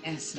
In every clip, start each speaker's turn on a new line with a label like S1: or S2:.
S1: Yes.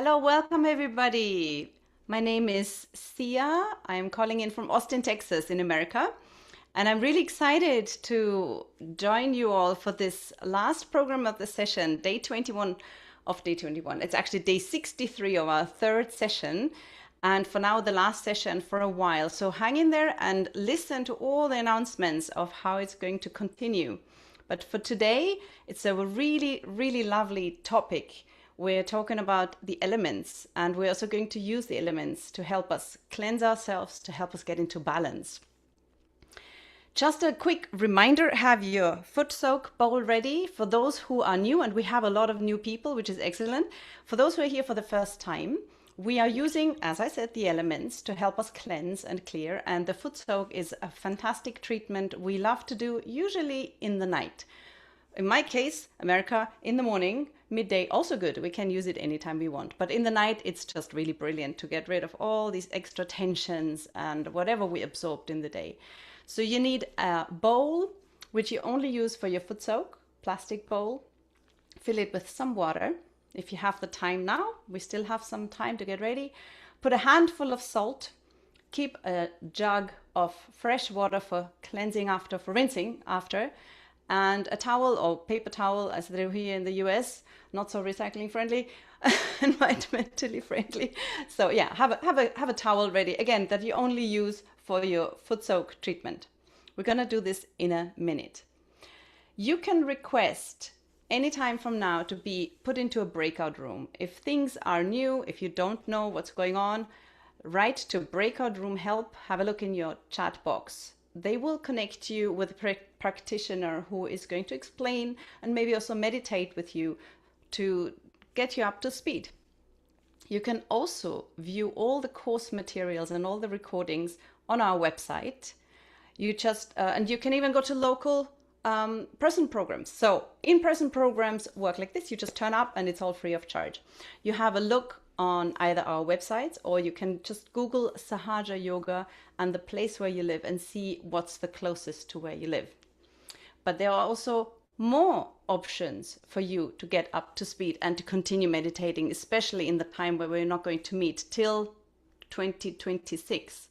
S1: Hello, welcome everybody. My name is Sia. I'm calling in from Austin, Texas in America. And I'm really excited to join you all for this last program of the session, day 21 of day 21. It's actually day 63 of our third session. And for now, the last session for a while. So hang in there and listen to all the announcements of how it's going to continue. But for today, it's a really, really lovely topic. We're talking about the elements, and we're also going to use the elements to help us cleanse ourselves, to help us get into balance. Just a quick reminder, have your foot soak bowl ready for those who are new, and we have a lot of new people, which is excellent. For those who are here for the first time, we are using, as I said, the elements to help us cleanse and clear, and the foot soak is a fantastic treatment we love to do, usually in the night. In my case, America, in the morning, midday, also good. We can use it anytime we want. But in the night, it's just really brilliant to get rid of all these extra tensions and whatever we absorbed in the day. So you need a bowl, which you only use for your foot soak, plastic bowl. Fill it with some water. If you have the time now, we still have some time to get ready. Put a handful of salt. Keep a jug of fresh water for cleansing after, for rinsing after. And a towel or paper towel, as they do here in the US, not so recycling friendly, environmentally friendly. So yeah, have a towel ready, again, that you only use for your foot soak treatment. We're gonna do this in a minute. You can request anytime from now to be put into a breakout room. If things are new, if you don't know what's going on, write to breakout room help, have a look in your chat box. They will connect you with a practitioner who is going to explain and maybe also meditate with you to get you up to speed. You can also view all the course materials and all the recordings on our website. You just and you can even go to local person programs. So in-person programs work like this. You just turn up and it's all free of charge. You have a look on either our websites, or you can just Google Sahaja Yoga and the place where you live and see what's the closest to where you live. But there are also more options for you to get up to speed and to continue meditating, especially in the time where we're not going to meet till 2026.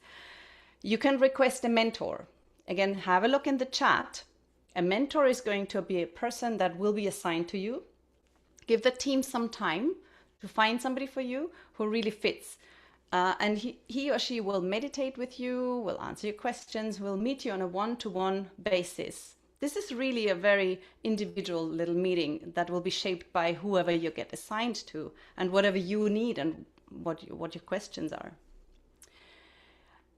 S1: You can request a mentor. Again, have a look in the chat. A mentor is going to be a person that will be assigned to you. Give the team some time to find somebody for you who really fits. And he or she will meditate with you, will answer your questions, will meet you on a one-to-one basis. This is really a very individual little meeting that will be shaped by whoever you get assigned to and whatever you need and what your questions are.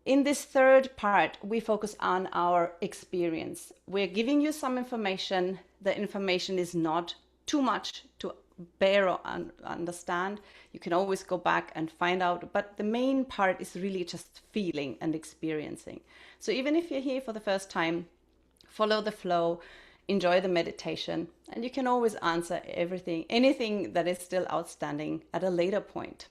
S1: In this third part, we focus on our experience. We're giving you some information. The information is not too much to bear or understand. You can always go back and find out, but the main part is really just feeling and experiencing. So even if you're here for the first time, follow the flow, enjoy the meditation, and you can always answer anything that is still outstanding at a later point.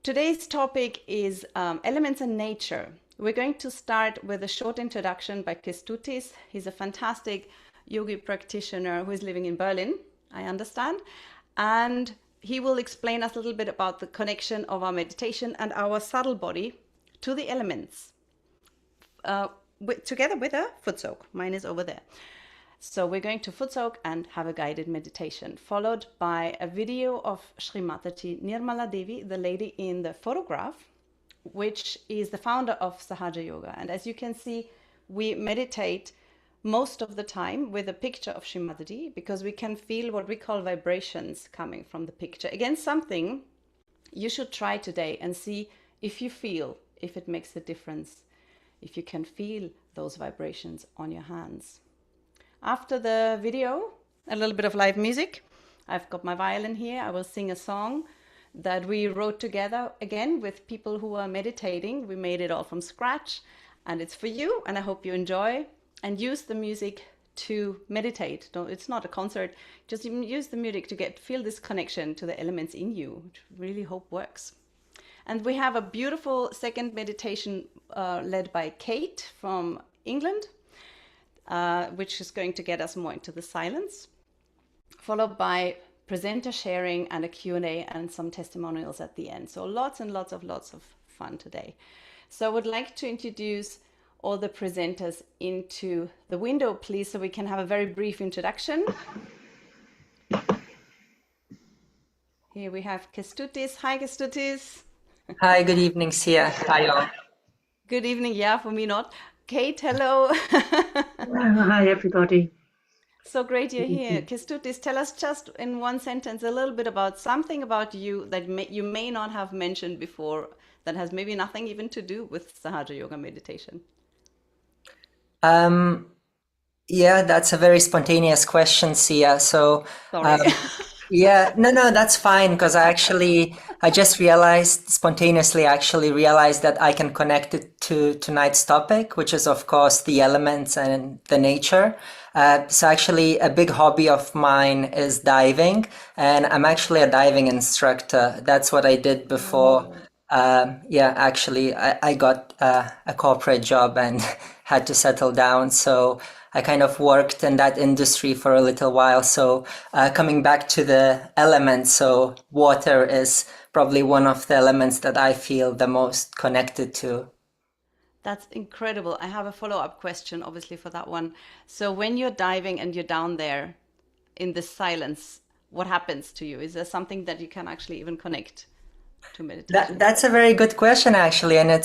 S1: Today's topic is elements and nature. We're going to start with a short introduction by Kestutis. He's a fantastic yogi practitioner who is living in Berlin, I understand. And he will explain us a little bit about the connection of our meditation and our subtle body to the elements, together with a foot soak. Mine is over there. So we're going to foot soak and have a guided meditation, followed by a video of Shri Mataji Nirmala Devi, the lady in the photograph, which is the founder of Sahaja Yoga. And as you can see, we meditate most of the time with a picture of Shri Mataji, because we can feel what we call vibrations coming from the picture. Again, something you should try today and see if you feel, if it makes a difference, if you can feel those vibrations on your hands. After the video, a little bit of live music. I've got my violin here. I will sing a song that we wrote together, again, with people who are meditating. We made it all from scratch, and it's for you, and I hope you enjoy and use the music to meditate. It's not a concert, just even use the music to feel this connection to the elements in you, which I really hope works. And we have a beautiful second meditation led by Kate from England, which is going to get us more into the silence, followed by presenter sharing and a Q&A and some testimonials at the end. So lots and lots of fun today. So I would like to introduce all the presenters into the window, please, so we can have a very brief introduction. Here we have Kestutis. Hi, Kestutis.
S2: Hi, good evening, Sia. Hi, all.
S1: Good evening. Yeah, for me not. Kate, hello.
S3: Hi, everybody.
S1: So great you're here. Kestutis, tell us just in one sentence a little bit about something about you that you may not have mentioned before that has maybe nothing even to do with Sahaja Yoga meditation.
S2: Yeah, that's a very spontaneous question, Sia. So,
S1: Sorry.
S2: yeah, no, that's fine because I just realized spontaneously actually realized that I can connect it to tonight's topic, which is of course the elements and the nature. So actually a big hobby of mine is diving, and I'm actually a diving instructor. That's what I did before.
S1: Oh.
S2: Yeah, actually, I got a corporate job and had to settle down. So I kind of worked in that industry for a little while. So coming back to the elements, so water is probably one of the elements that I feel the most connected to.
S1: That's incredible. I have a follow-up question, obviously, for that one. So when you're diving and you're down there in the silence, what happens to you? Is there something that you can actually even connect to meditation?
S2: That's a very good question, actually, and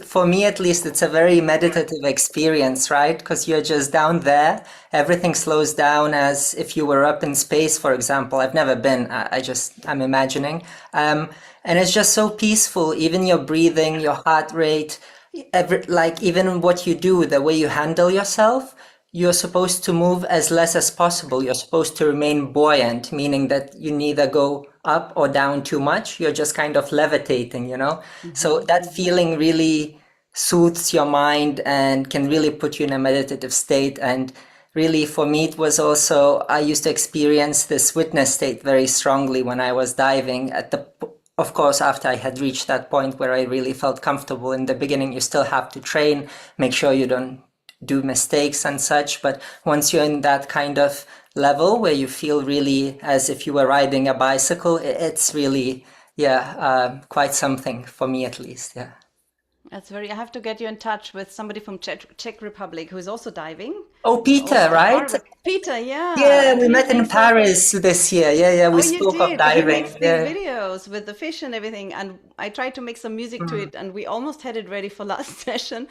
S2: for me at least, it's a very meditative experience, right? Because you're just down there, everything slows down as if you were up in space, for example. I've never been, I'm imagining, and it's just so peaceful. Even your breathing, your heart rate, like even what you do, the way you handle yourself. You're supposed to move as less as possible. You're supposed to remain buoyant, meaning that you neither go up or down too much. You're just kind of levitating, you know? So that feeling really soothes your mind and can really put you in a meditative state. And really, for me, it was also, I used to experience this witness state very strongly when I was diving of course, after I had reached that point where I really felt comfortable. In the beginning, you still have to train, make sure you don't do mistakes and such, but once you're in that kind of level where you feel really as if you were riding a bicycle, it's really quite something for me at least. Yeah.
S1: That's I have to get you in touch with somebody from Czech Republic who is also diving.
S2: Oh, Peter,
S1: Also part
S2: right?
S1: of it. Peter,
S2: Yeah,
S1: yeah.
S2: we met in Paris this year. Yeah,
S1: Oh,
S2: we
S1: you
S2: spoke of
S1: did. He makes
S2: diving.
S1: these
S2: Yeah.
S1: videos with the fish and everything, and I tried to make some music to it, and we almost had it ready for last session,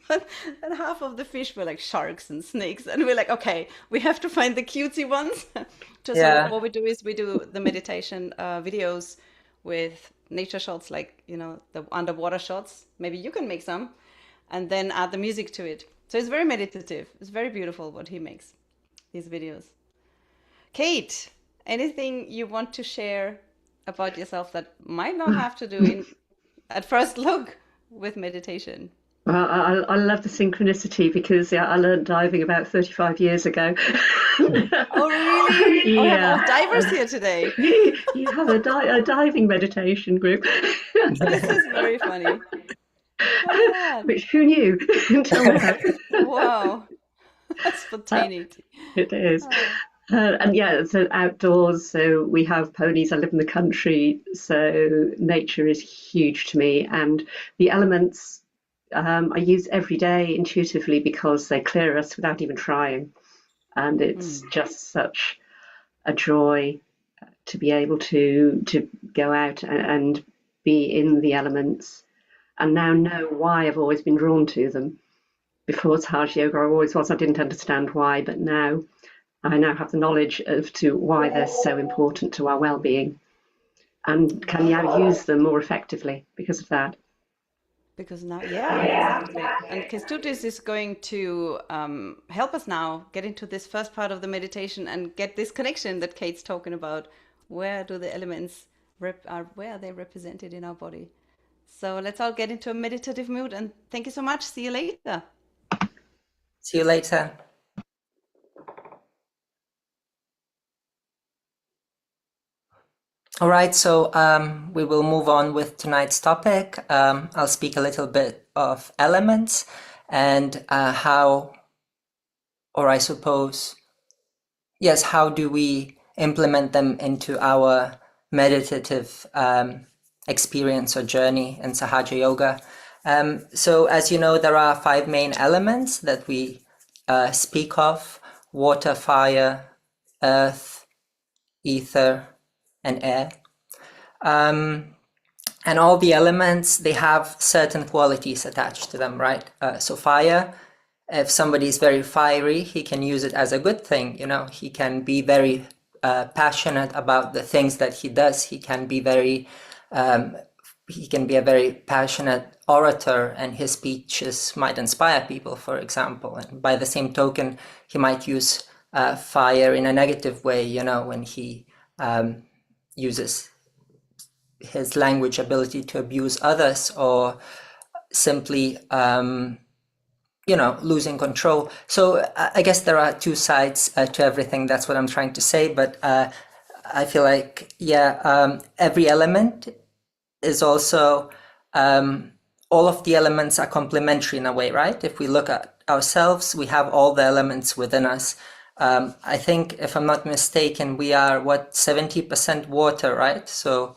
S1: but then half of the fish were like sharks and snakes, and we're like, okay, we have to find the cutesy ones. So
S2: Yeah.
S1: what we do is we do the meditation videos with nature shots, like the underwater shots. Maybe you can make some, and then add the music to it. So it's very meditative. It's very beautiful what he makes, these videos. Kate, anything you want to share about yourself that might not have to do at first look with meditation?
S3: Well, I love the synchronicity because I learned diving about 35 years ago.
S1: Oh, really? Oh, we have all
S3: Yeah,
S1: divers here today.
S3: you have a diving meditation group.
S1: This is very funny. Oh my God.
S3: Which who knew until now?
S1: Wow.
S3: Uh,
S1: Spontaneity.
S3: it is.
S1: Oh.
S3: And yeah, so outdoors, so we have ponies. I live in the country, so nature is huge to me. And the elements I use every day intuitively because they clear us without even trying. And it's
S1: Mm.
S3: just such a joy to be able to go out and be in the elements and now know why I've always been drawn to them. Before Sahaja Yoga, I always was. I didn't understand why, but now I now have the knowledge of to why they're so important to our well-being and can now use them more effectively because of that.
S1: Because now, yeah, exactly. And Kestutis is going to help us now get into this first part of the meditation and get this connection that Kate's talking about. Where do the elements where are they represented in our body? So let's all get into a meditative mood. And thank you so much. See you later.
S2: See you later. All right, so we will move on with tonight's topic. I'll speak a little bit of elements and how, or I suppose, yes, how do we implement them into our meditative experience or journey in Sahaja Yoga. So as you know, there are 5 main elements that we speak of: water, fire, earth, ether, and air. And all the elements, they have certain qualities attached to them, right? So fire, if somebody is very fiery, he can use it as a good thing. He can be very passionate about the things that he does. He can be a very passionate orator, and his speeches might inspire people, for example. And by the same token, he might use fire in a negative way, when he uses his language ability to abuse others, or simply losing control. So I guess there are 2 sides to everything. That's what I'm trying to say. But I feel like, every element is also, all of the elements are complementary in a way, right? If we look at ourselves, we have all the elements within us. I think, if I'm not mistaken, we are 70% water, right? So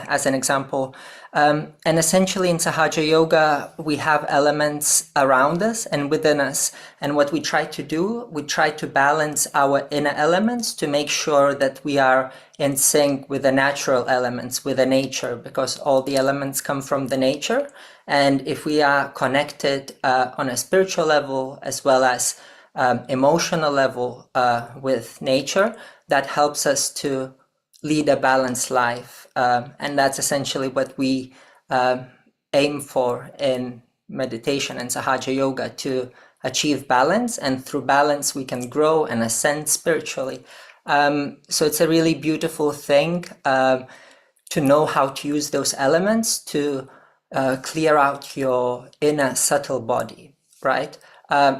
S2: as an example. And essentially in Sahaja Yoga, we have elements around us and within us. And what we try to do, we try to balance our inner elements to make sure that we are in sync with the natural elements, with the nature, because all the elements come from the nature. And if we are connected on a spiritual level as well as emotional level with nature, that helps us to lead a balanced life. And that's essentially what we aim for in meditation and Sahaja Yoga, to achieve balance. And through balance, we can grow and ascend spiritually. So it's a really beautiful thing to know how to use those elements to clear out your inner subtle body, right?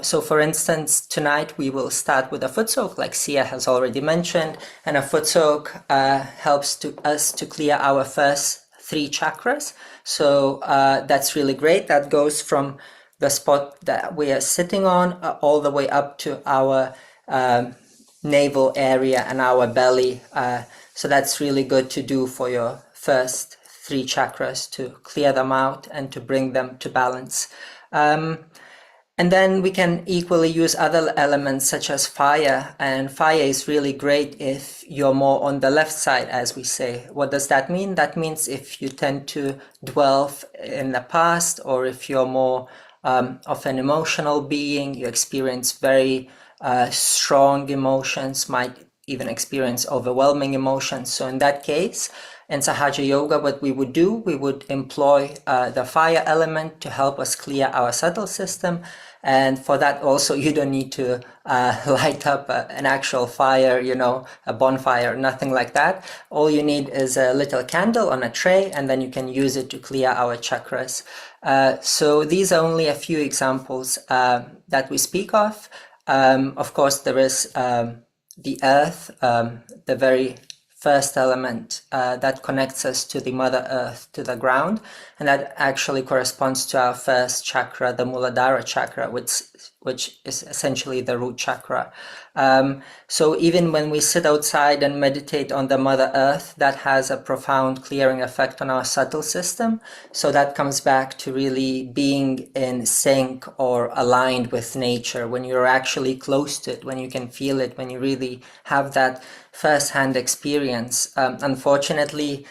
S2: So for instance, tonight we will start with a foot soak, like Sia has already mentioned, and a foot soak helps us to clear our first 3 chakras. So that's really great. That goes from the spot that we are sitting on all the way up to our navel area and our belly. So that's really good to do for your first 3 chakras, to clear them out and to bring them to balance. And then we can equally use other elements such as fire. And fire is really great if you're more on the left side, as we say. What does that mean? That means if you tend to dwell in the past, or if you're more of an emotional being, you experience very strong emotions, might even experience overwhelming emotions. So in that case, in Sahaja Yoga, what we would do, we would employ the fire element to help us clear our subtle system. And for that also, you don't need to light up an actual fire, a bonfire, nothing like that. All you need is a little candle on a tray, and then you can use it to clear our chakras. So these are only a few examples that we speak of. Of course, there is the earth, the very first element that connects us to the Mother Earth, to the ground, and that actually corresponds to our first chakra, the Muladhara chakra, which is essentially the root chakra. So even when we sit outside and meditate on the Mother Earth, that has a profound clearing effect on our subtle system. So that comes back to really being in sync or aligned with nature, when you're actually close to it, when you can feel it, when you really have that first-hand experience. Unfortunately,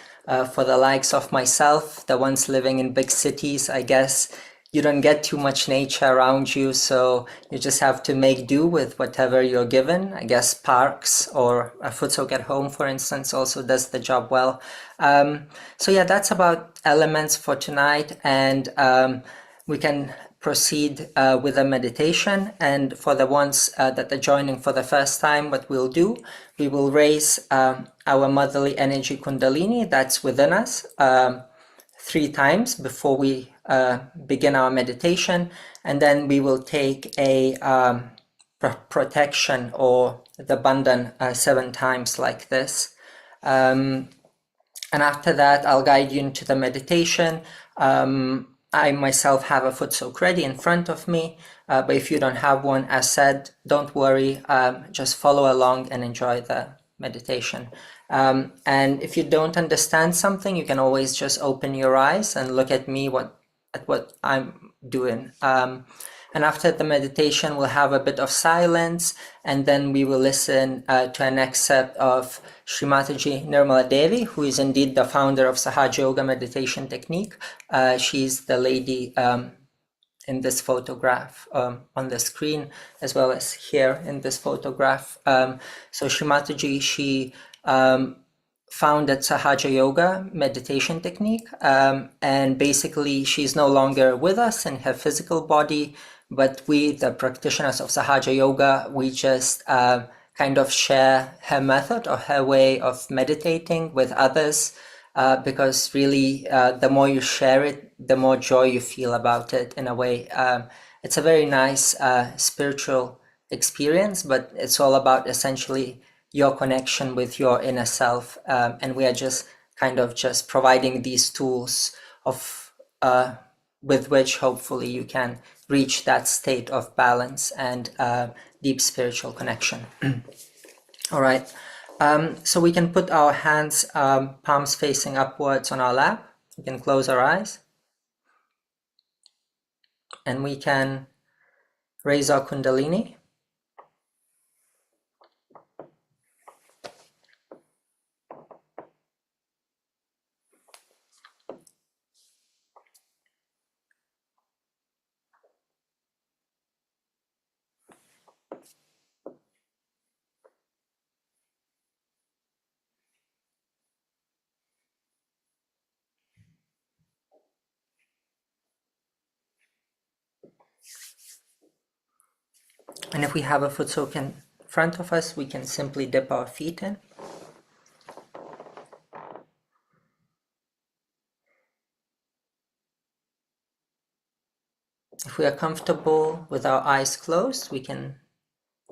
S2: for the likes of myself, the ones living in big cities, I guess you don't get too much nature around you, so you just have to make do with whatever you're given. I guess parks or a foot soak at home, for instance, also does the job well. So yeah, that's about elements for tonight, and we can proceed with a meditation. And for the ones that are joining for the first time, what we'll do, we will raise our motherly energy kundalini that's within us 3 times before we begin our meditation, and then we will take a protection or the bandhan 7 times like this. And after that, I'll guide you into the meditation. I myself have a foot soak ready in front of me, but if you don't have one, as said, don't worry, just follow along and enjoy the meditation. And if you don't understand something, you can always just open your eyes and look at me at what I'm doing. And after the meditation, we'll have a bit of silence, and then we will listen to an excerpt of Shri Mataji Nirmala Devi, who is indeed the founder of Sahaja Yoga meditation technique. She's the lady in this photograph on the screen, as well as here in this photograph. So Shri Mataji, she founded Sahaja Yoga meditation technique, and basically she's no longer with us in her physical body, but we, the practitioners of Sahaja Yoga, we just kind of share her method or her way of meditating with others, because really the more you share it, the more joy you feel about it in a way. It's a very nice spiritual experience, but it's all about essentially your connection with your inner self, and we are just kind of just providing these tools of with which hopefully you can reach that state of balance and deep spiritual connection. All right, so we can put our hands palms facing upwards on our lap. We can close our eyes and we can raise our kundalini. And if we have a foot soak in front of us, we can simply dip our feet in. If we are comfortable with our eyes closed, we can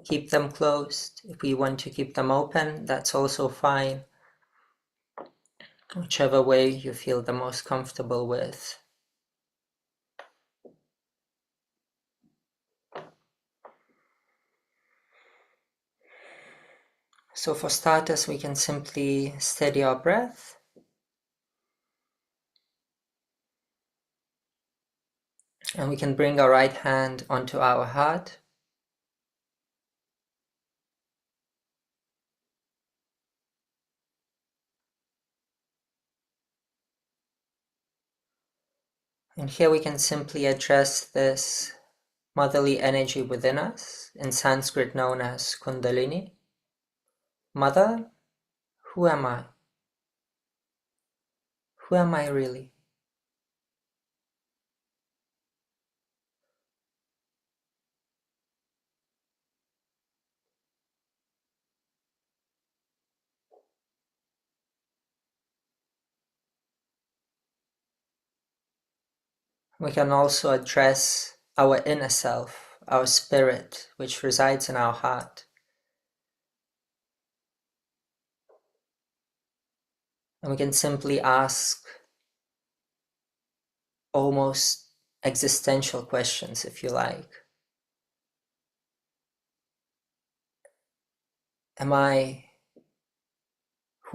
S2: keep them closed. If we want to keep them open, that's also fine. Whichever way you feel the most comfortable with. So for starters, we can simply steady our breath. And we can bring our right hand onto our heart. And here we can simply address this motherly energy within us, in Sanskrit known as Kundalini. Mother, who am I? Who am I really? We can also address our inner self, our spirit, which resides in our heart. And we can simply ask almost existential questions, if you like. Who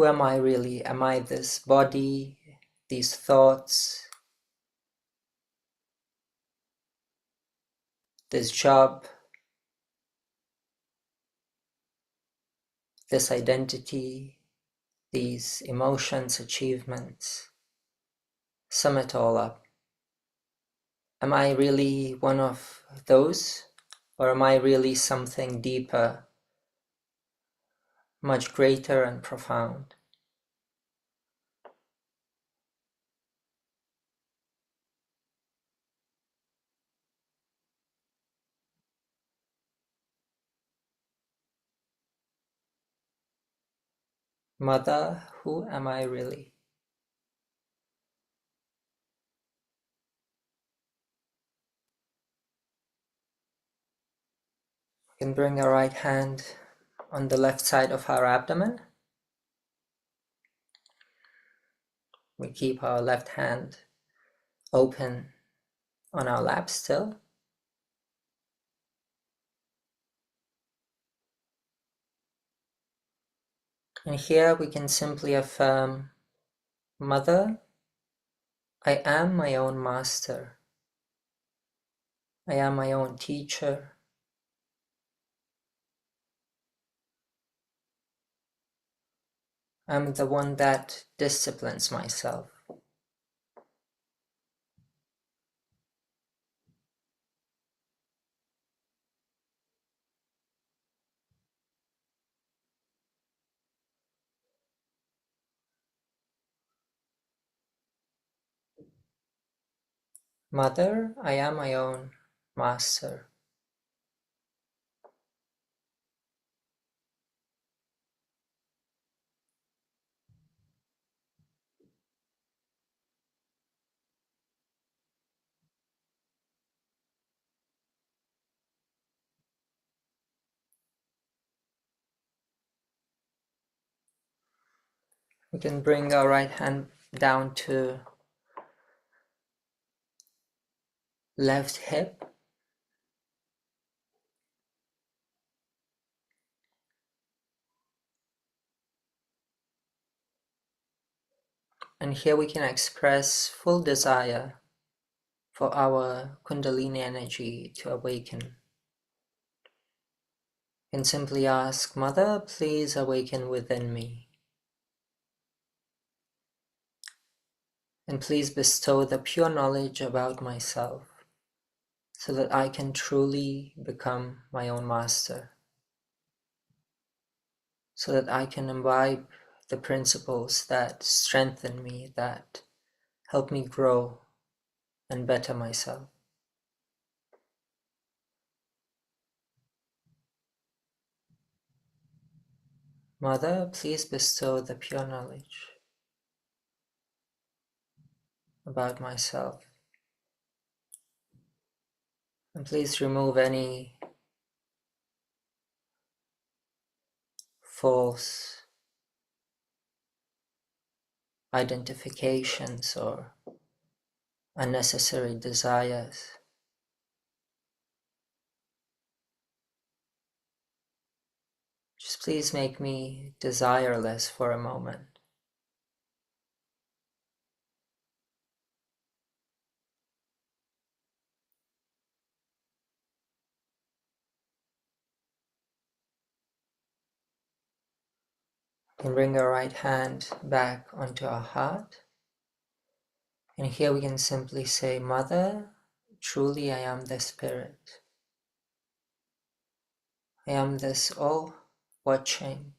S2: am I really? Am I this body, these thoughts, this job, this identity, these emotions, achievements? Sum it all up. Am I really one of those? Or am I really something deeper, much greater and profound? Mother, who am I really? We can bring our right hand on the left side of our abdomen. We keep our left hand open on our lap still. And here we can simply affirm, Mother, I am my own master. I am my own teacher. I'm the one that disciplines myself. Mother, I am my own master. We can bring our right hand down to left hip. And here we can express full desire for our Kundalini energy to awaken. And simply ask, Mother, please awaken within me. And please bestow the pure knowledge about myself so that I can truly become my own master. So that I can imbibe the principles that strengthen me, that help me grow and better myself. Mother, please bestow the pure knowledge about myself. And please remove any false identifications or unnecessary desires. Just please make me desireless for a moment. And bring our right hand back onto our heart. And here we can simply say, Mother, truly I am the Spirit. I am this all-watching,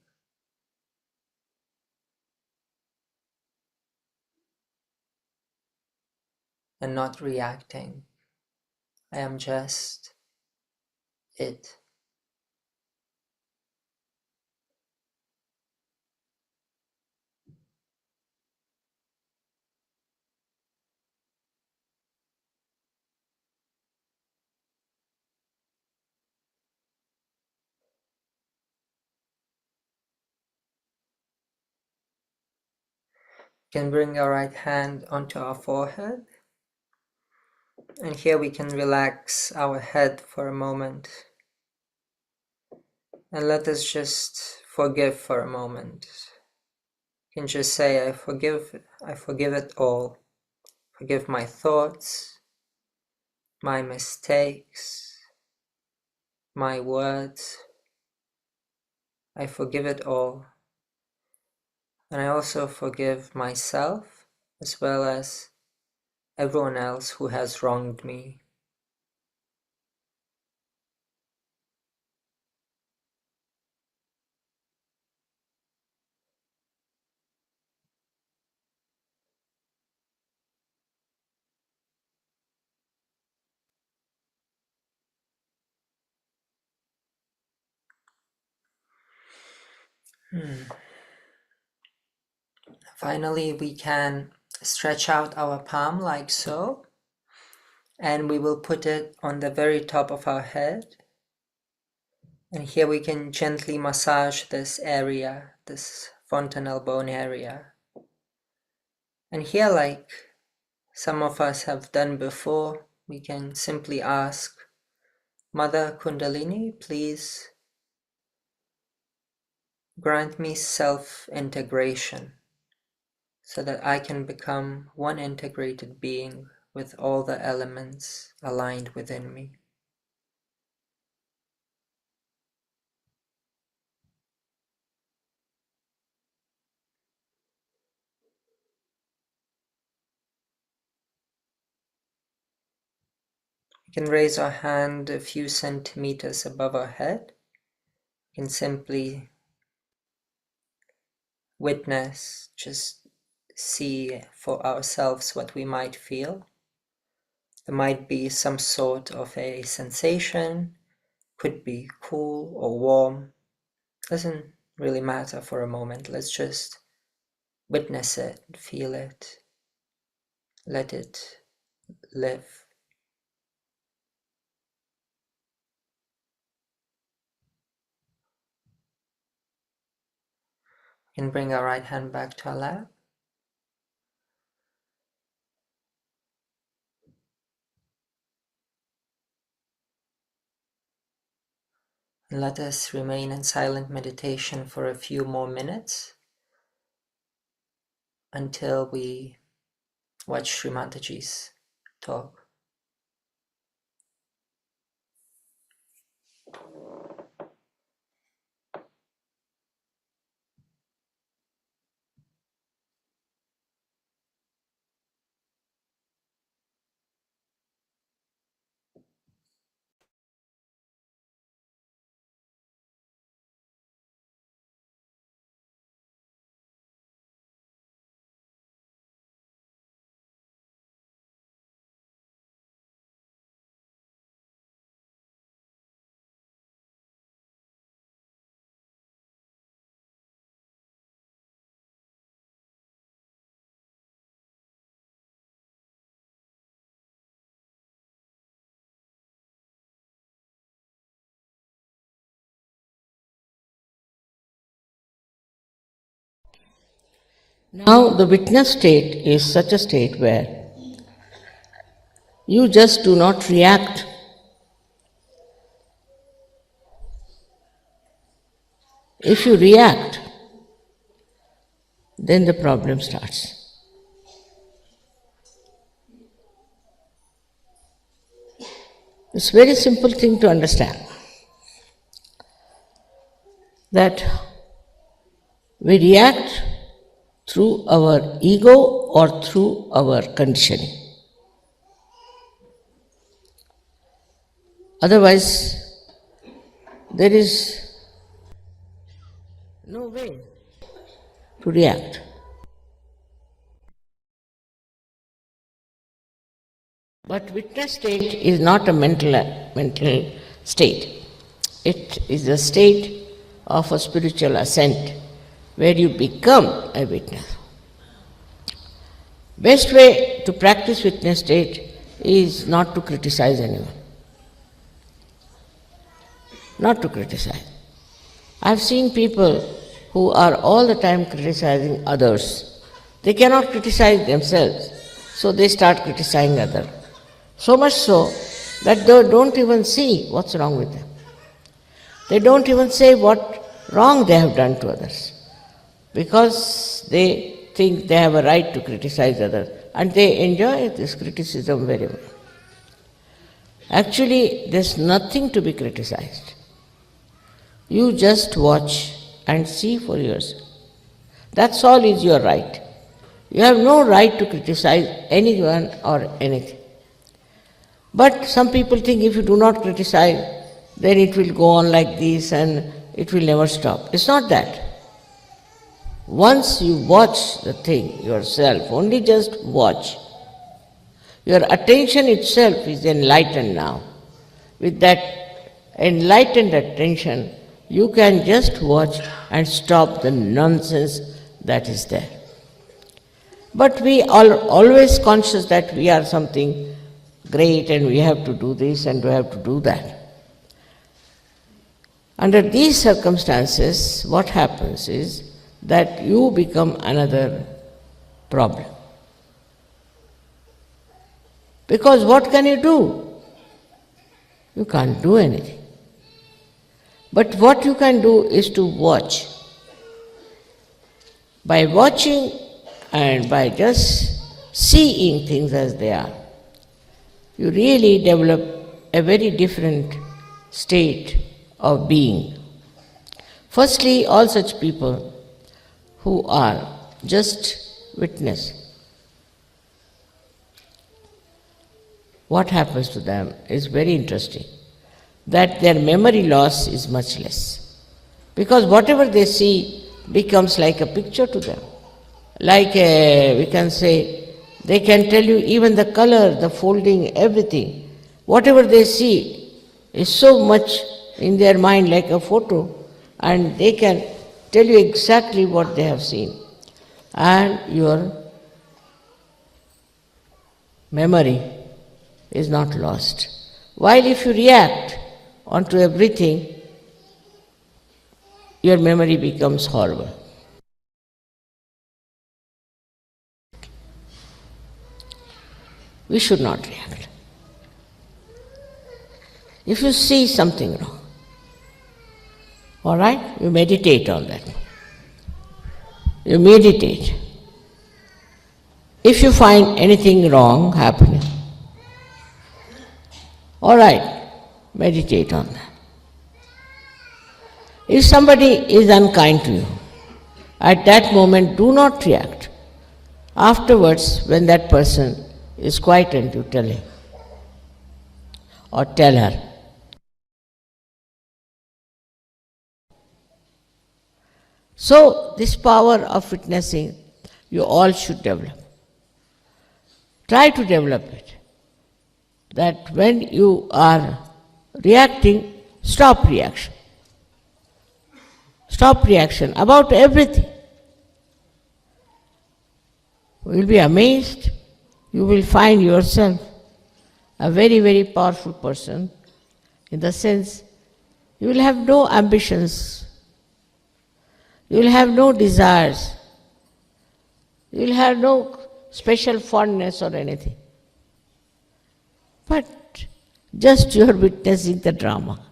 S2: and not reacting. I am just it. We can bring our right hand onto our forehead. And here we can relax our head for a moment. And let us just forgive for a moment. You can just say, I forgive it all. Forgive my thoughts, my mistakes, my words. I forgive it all. And I also forgive myself as well as everyone else who has wronged me. Finally, we can stretch out our palm like so, and we will put it on the very top of our head. And here we can gently massage this area, this fontanelle bone area. And here, like some of us have done before, we can simply ask, Mother Kundalini, please grant me self-integration so that I can become one integrated being with all the elements aligned within me. We can raise our hand a few centimeters above our head. We can simply witness, just see for ourselves what we might feel. There might be some sort of a sensation, could be cool or warm, doesn't really matter for a moment. Let's just witness it, feel it, let it live. We can bring our right hand back to our lap. And let us remain in silent meditation for a few more minutes until we watch Shri Mataji's talk.
S4: Now, the witness state is such a state where you just do not react. If you react, then the problem starts. It's a very simple thing to understand that we react through our ego or through our conditioning. Otherwise, there is no way to react. But witness state is not a mental state. It is a state of a spiritual ascent where you become a witness. Best way to practice witness state is not to criticize anyone. Not to criticize. I've seen people who are all the time criticizing others. They cannot criticize themselves, so they start criticizing others. So much so that they don't even see what's wrong with them. They don't even say what wrong they have done to others, because they think they have a right to criticize others, and they enjoy this criticism very well. Actually, there's nothing to be criticized. You just watch and see for yourself. That's all is your right. You have no right to criticize anyone or anything. But some people think if you do not criticize, then it will go on like this and it will never stop. It's not that. Once you watch the thing yourself, only just watch, your attention itself is enlightened now. With that enlightened attention, you can just watch and stop the nonsense that is there. But we are always conscious that we are something great and we have to do this and we have to do that. Under these circumstances, what happens is that you become another problem. Because what can you do? You can't do anything. But what you can do is to watch. By watching and by just seeing things as they are, you really develop a very different state of being. Firstly, all such people who are just witness, what happens to them is very interesting, that their memory loss is much less. Because whatever they see becomes like a picture to them. Like we can say, they can tell you even the color, the folding, everything. Whatever they see is so much in their mind like a photo, and they can tell you exactly what they have seen. And your memory is not lost. While if you react onto everything, your memory becomes horrible. We should not react. If you see something wrong, all right, you meditate on that. You meditate. If you find anything wrong happening, all right, meditate on that. If somebody is unkind to you, at that moment do not react. Afterwards, when that person is quietened, you tell him or tell her. So, this power of witnessing, you all should develop. Try to develop it. That when you are reacting, stop reaction. Stop reaction about everything. You will be amazed. You will find yourself a very, very powerful person, in the sense you will have no ambitions, you will have no desires, you will have no special fondness or anything. But just you are witnessing the drama.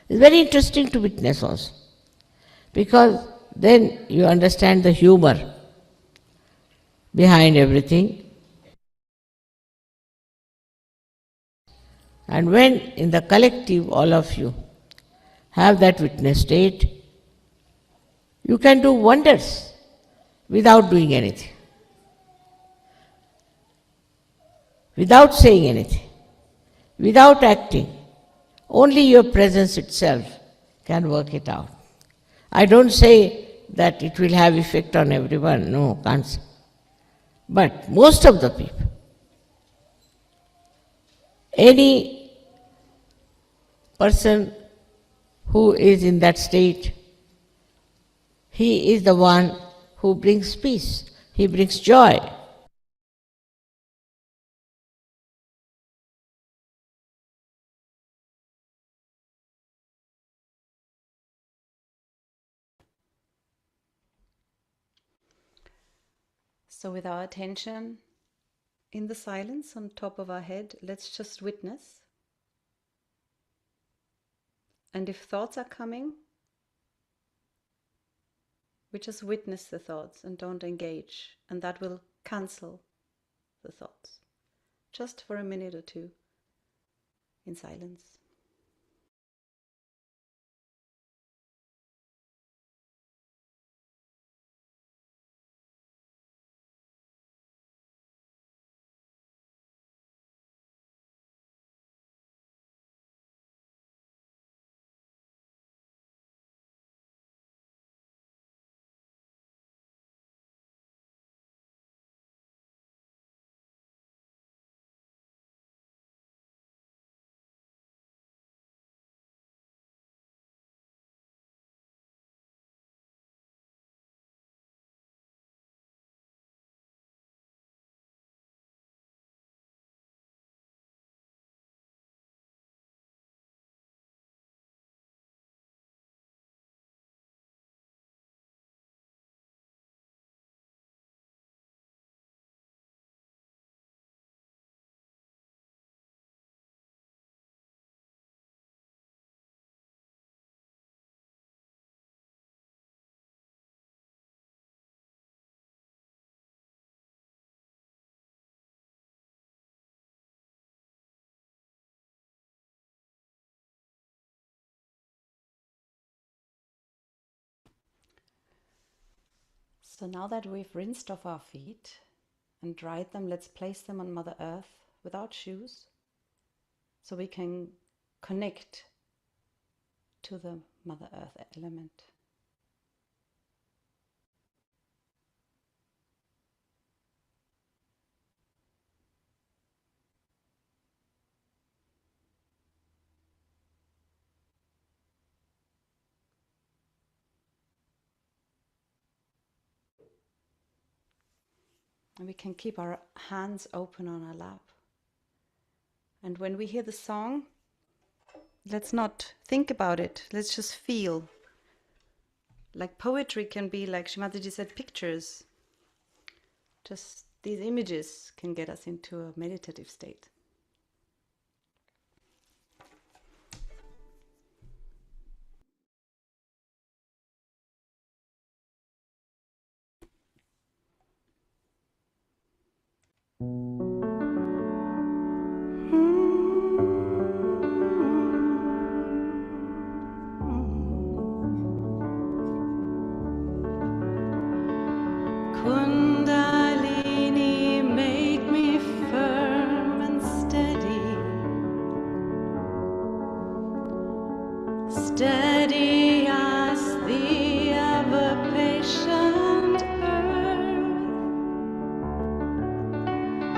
S4: It's very interesting to witness also, because then you understand the humor behind everything. And when in the collective all of you have that witness state, you can do wonders without doing anything, without saying anything, without acting. Only your presence itself can work it out. I don't say that it will have effect on everyone, no, can't say. But most of the people, any person who is in that state, he is the one who brings peace, he brings joy.
S1: So, with our attention in the silence on top of our head, let's just witness. And if thoughts are coming, we just witness the thoughts and don't engage, and that will cancel the thoughts. Just for a minute or two in silence. So now that we've rinsed off our feet and dried them, let's place them on Mother Earth without shoes so we can connect to the Mother Earth element. And we can keep our hands open on our lap. And when we hear the song, let's not think about it. Let's just feel. Like poetry can be, like Shri Mataji said, pictures. Just these images can get us into a meditative state. Kundalini, make me firm and steady, steady as the ever-patient earth,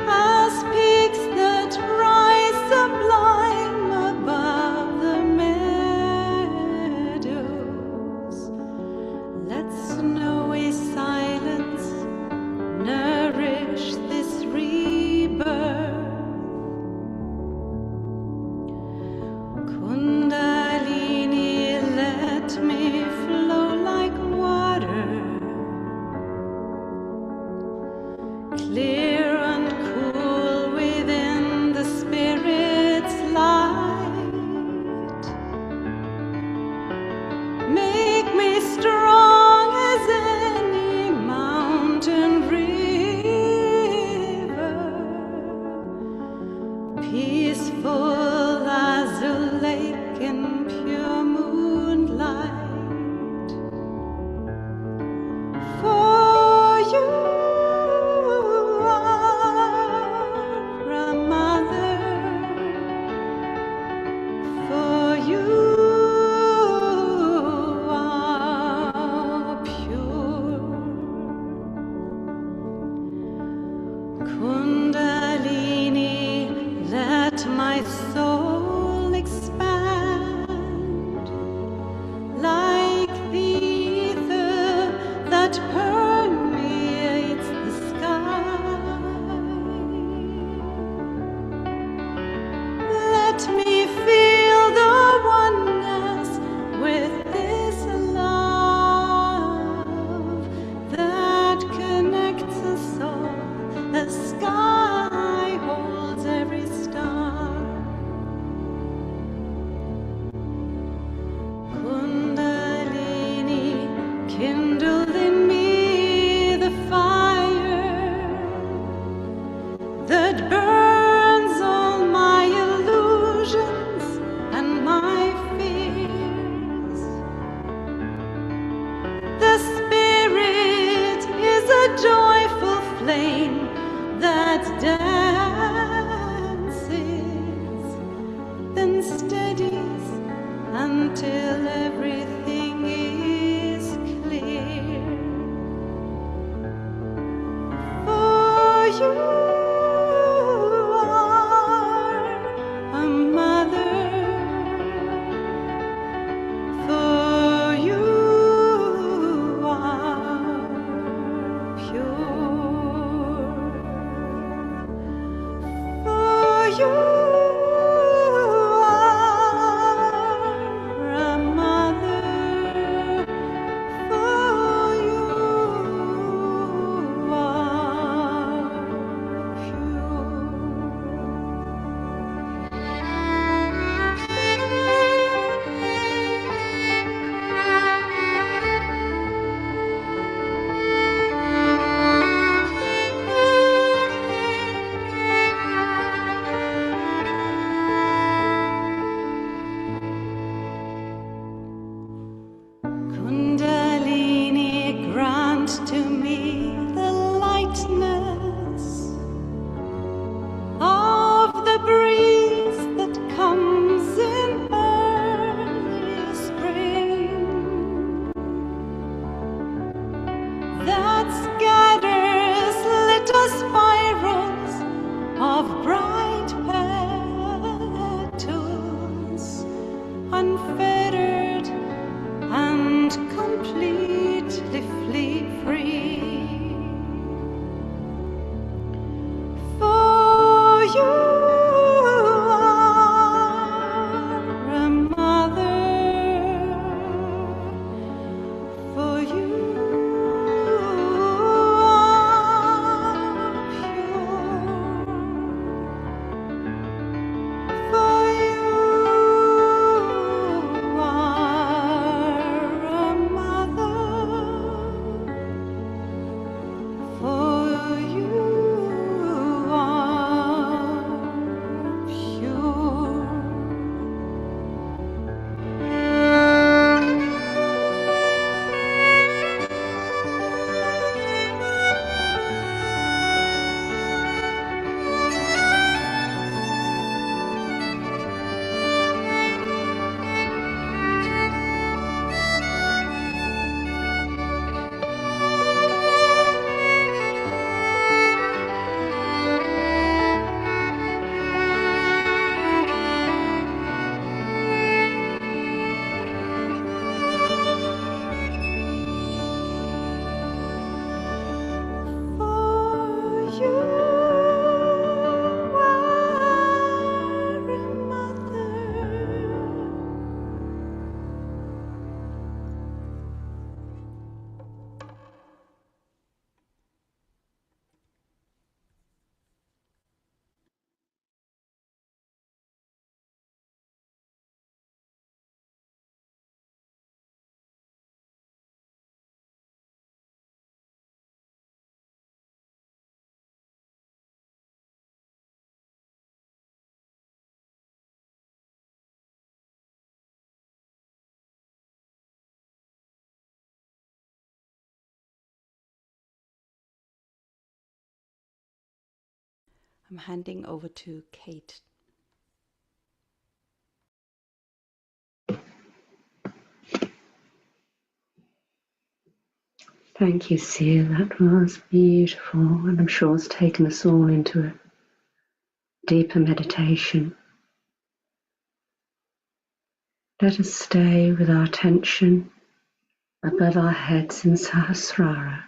S1: as peaks that rise sublime above the meadows. Let snowy silence nourish this rebirth. Kundalini, let me flow like water, clear and cool within the spirit's light. Make me strong as any mountain river, peaceful as a lake in pure moonlight. For you are a mother, for you are pure. Kundalini, let my soul expand like the ether that permeates the sky. Let me feel the oneness with this love that connects us all. The sky holds every star. Kundalini, kindle in me the fire that burns all my illusions and my fears. The spirit is a joyful flame that dances, then steadies until everything is clear. For you are a mother, for you are pure, for you are a mother. I'm handing over to Kate.
S3: Thank you, Sia. That was beautiful, and I'm sure it's taken us all into a deeper meditation. Let us stay with our attention above our heads in Sahasrara,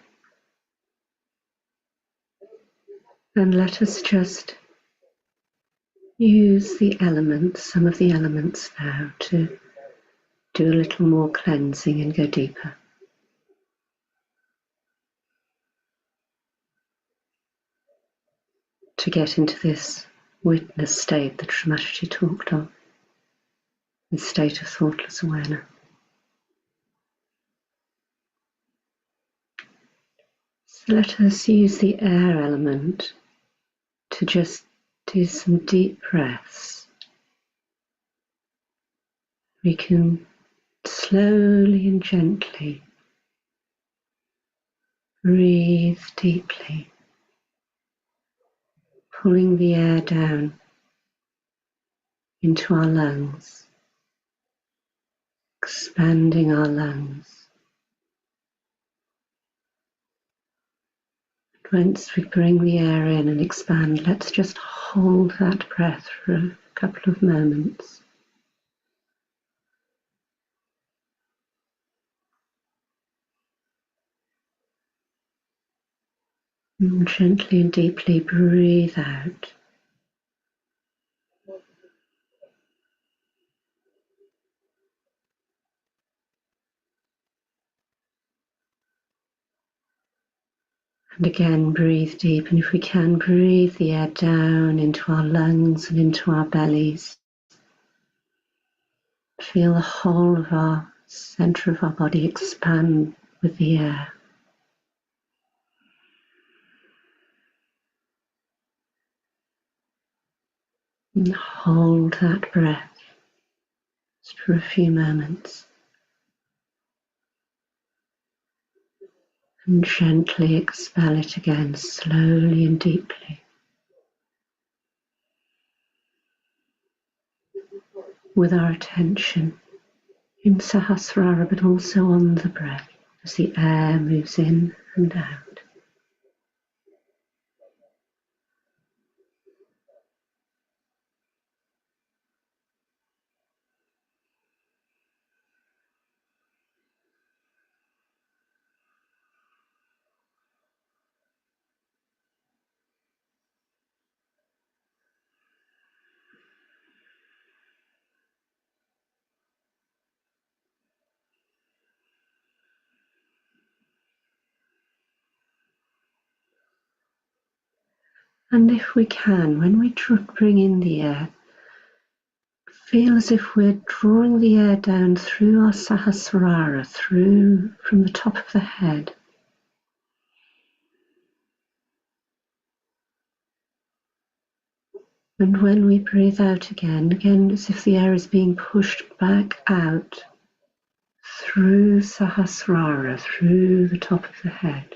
S3: and let us just use the elements, some of the elements now, to do a little more cleansing and go deeper. To get into this witness state that Shri Mataji talked of, this state of thoughtless awareness. So let us use the air element to just do some deep breaths. We can slowly and gently breathe deeply, pulling the air down into our lungs, expanding our lungs. Once we bring the air in and expand, let's just hold that breath for a couple of moments. And gently and deeply breathe out. And again, breathe deep. And if we can, breathe the air down into our lungs and into our bellies. Feel the whole of our center of our body expand with the air. And hold that breath just for a few moments. And gently expel it again, slowly and deeply. With our attention in Sahasrara, but also on the breath as the air moves in and out. And if we can, when we bring in the air, feel as if we're drawing the air down through our Sahasrara, through from the top of the head. And when we breathe out again, as if the air is being pushed back out through Sahasrara, through the top of the head.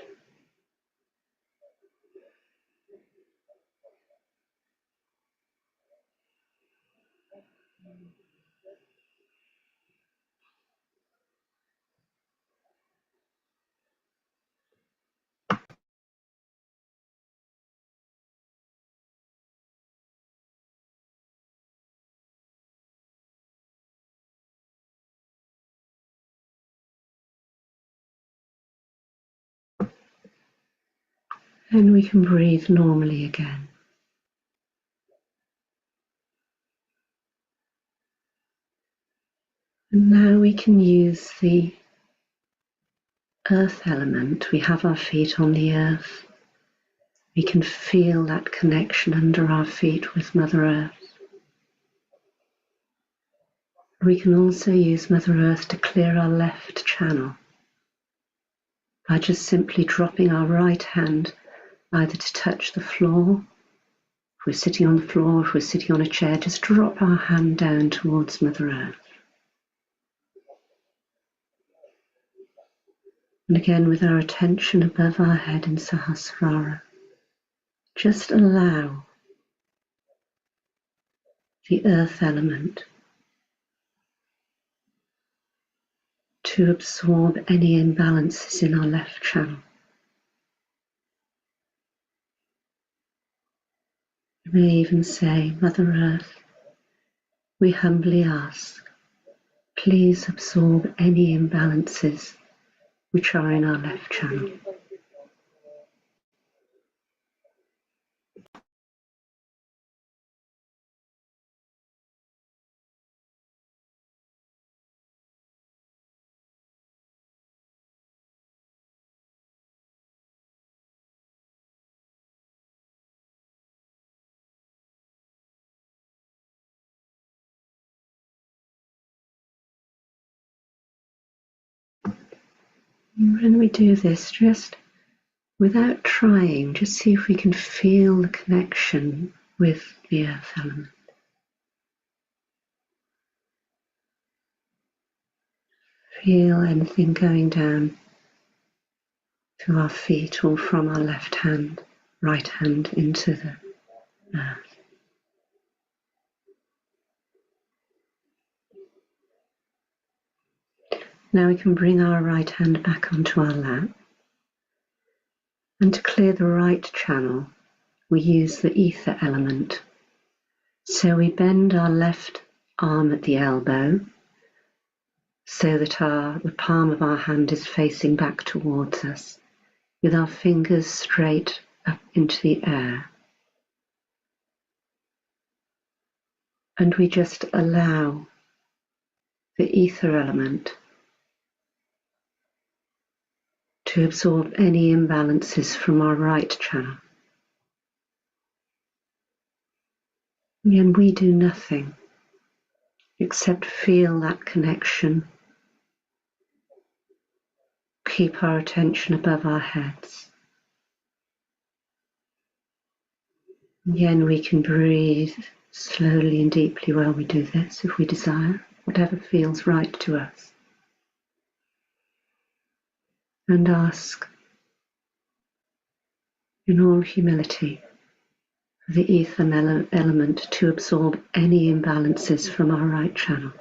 S3: And we can breathe normally again. And now we can use the earth element. We have our feet on the earth. We can feel that connection under our feet with Mother Earth. We can also use Mother Earth to clear our left channel by just simply dropping our right hand either to touch the floor. If we're sitting on the floor, if we're sitting on a chair, just drop our hand down towards Mother Earth. And again, with our attention above our head in Sahasrara, just allow the earth element, to absorb any imbalances in our left channel. You may even say, Mother Earth, we humbly ask, please absorb any imbalances which are in our left channel. And when we do this, just without trying, just see if we can feel the connection with the earth element. Feel anything going down to our feet or from our left hand, right hand into the earth. Now we can bring our right hand back onto our lap. And to clear the right channel, we use the ether element. So we bend our left arm at the elbow so that the palm of our hand is facing back towards us, with our fingers straight up into the air. And we just allow the ether element to absorb any imbalances from our right channel. And we do nothing except feel that connection, keep our attention above our heads. Again, we can breathe slowly and deeply while we do this, if we desire, whatever feels right to us. And ask, in all humility, for the ether element to absorb any imbalances from our right channel.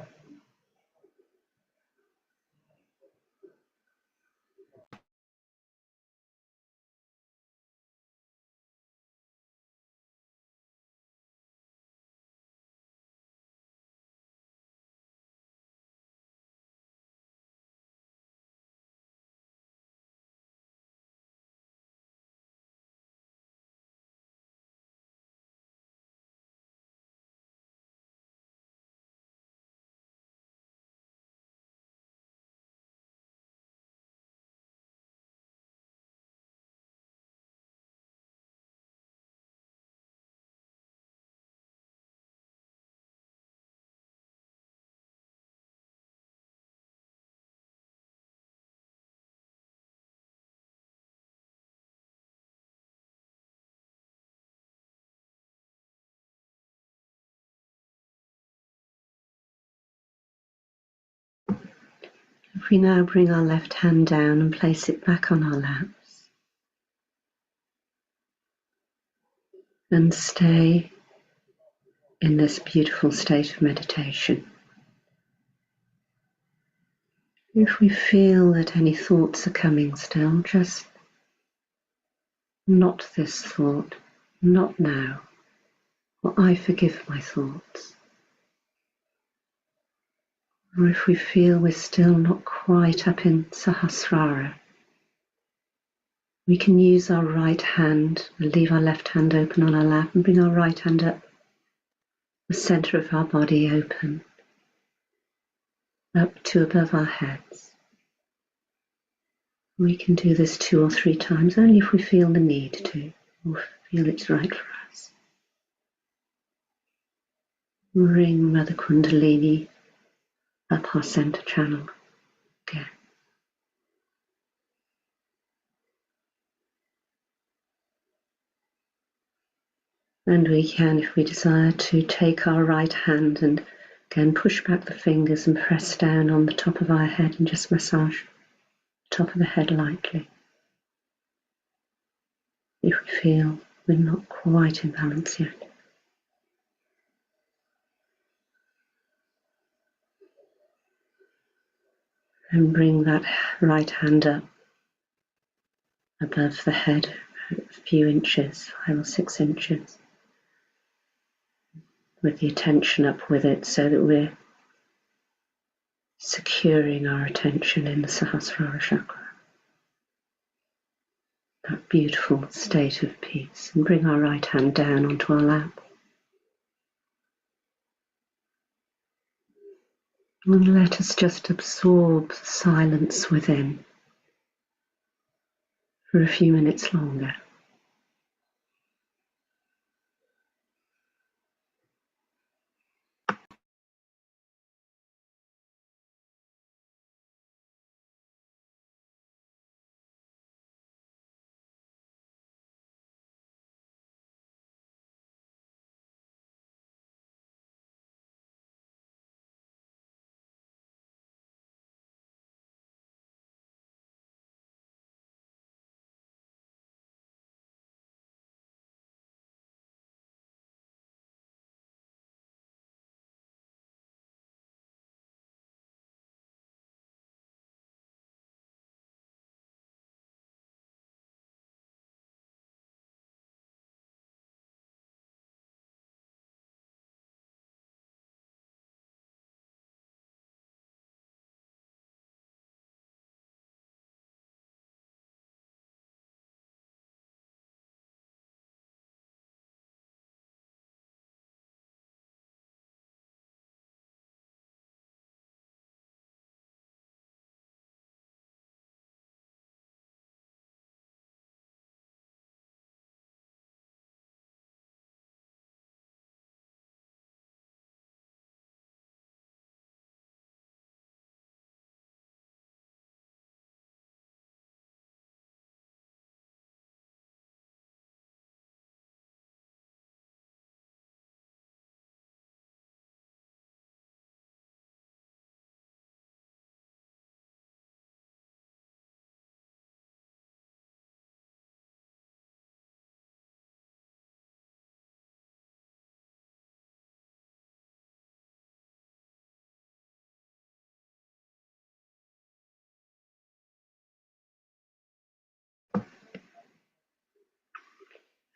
S3: If we now bring our left hand down and place it back on our laps, and stay in this beautiful state of meditation. If we feel that any thoughts are coming still, just not this thought, not now, or I forgive my thoughts. Or if we feel we're still not quite up in Sahasrara, we can use our right hand, leave our left hand open on our lap and bring our right hand up the center of our body open, up to above our heads. We can do this 2 or 3 times, only if we feel the need to, or feel it's right for us. Bring Mother Kundalini up our center channel again. And we can, if we desire, to take our right hand and again push back the fingers and press down on the top of our head and just massage the top of the head lightly. If we feel we're not quite in balance yet. And bring that right hand up above the head a few inches, 5 or 6 inches, with the attention up with it so that we're securing our attention in the Sahasrara chakra, that beautiful state of peace. And bring our right hand down onto our lap. And let us just absorb the silence within for a few minutes longer.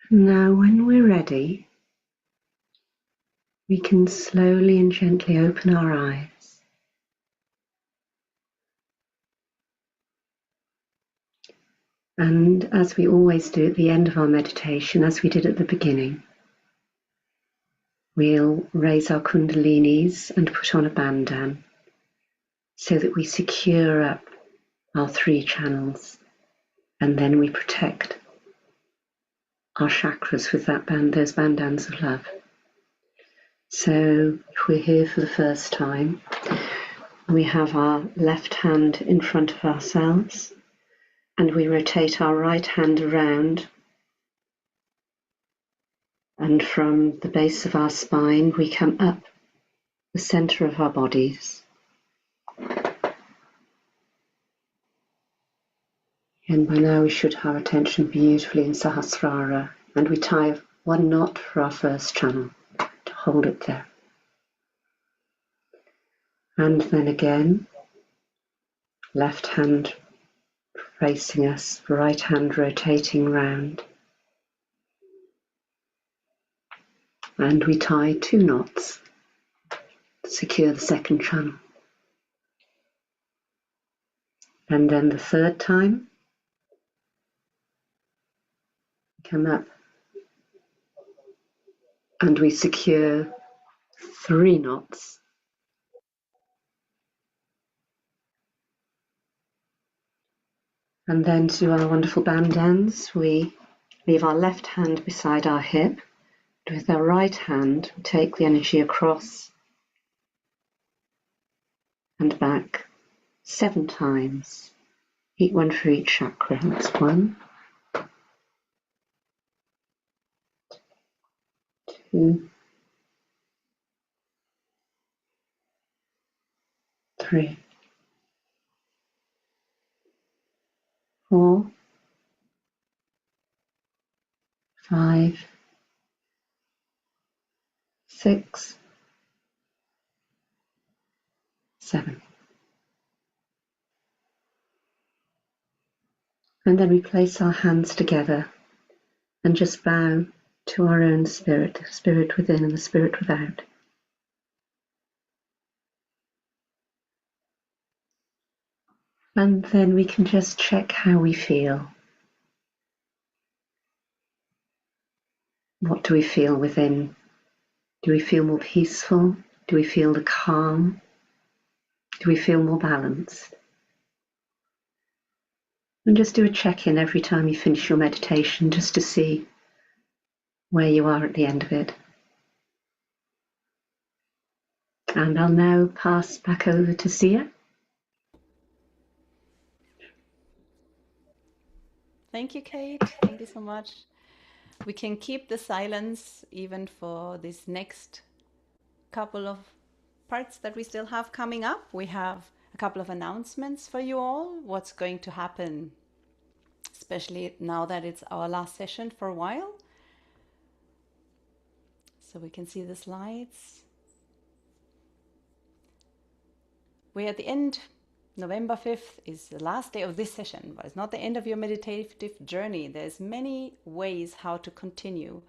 S3: Now, when we're ready, we can slowly and gently open our eyes. And as we always do at the end of our meditation, as we did at the beginning, we'll raise our kundalinis and put on a bandhan so that we secure up our 3 channels, and then we protect our chakras with those bandhans of love. So if we're here for the first time, we have our left hand in front of ourselves, and we rotate our right hand around, and from the base of our spine we come up the center of our bodies. And by now we should have attention beautifully in Sahasrara, and we tie 1 knot for our first channel to hold it there. And then again, left hand facing us, right hand rotating round. And we tie 2 knots to secure the second channel. And then the third time, come up and we secure 3 knots. And then to do our wonderful bandhans, we leave our left hand beside our hip. With our right hand, we take the energy across and back 7 times, one for each chakra. That's 1, 2, 3, 4, 5, 6, 7. And then we place our hands together and just bow to our own spirit, the spirit within and the spirit without. And then we can just check how we feel. What do we feel within? Do we feel more peaceful? Do we feel the calm? Do we feel more balanced? And just do a check-in every time you finish your meditation, just to see where you are at the end of it. And I'll now pass back over to Sia.
S1: Thank you, Kate. Thank you so much. We can keep the silence even for this next couple of parts that we still have coming up. We have a couple of announcements for you all, what's going to happen, especially now that it's our last session for a while. So we can see the slides. We're at the end. November 5th is the last day of this session, but it's not the end of your meditative journey. There's many ways how to continue.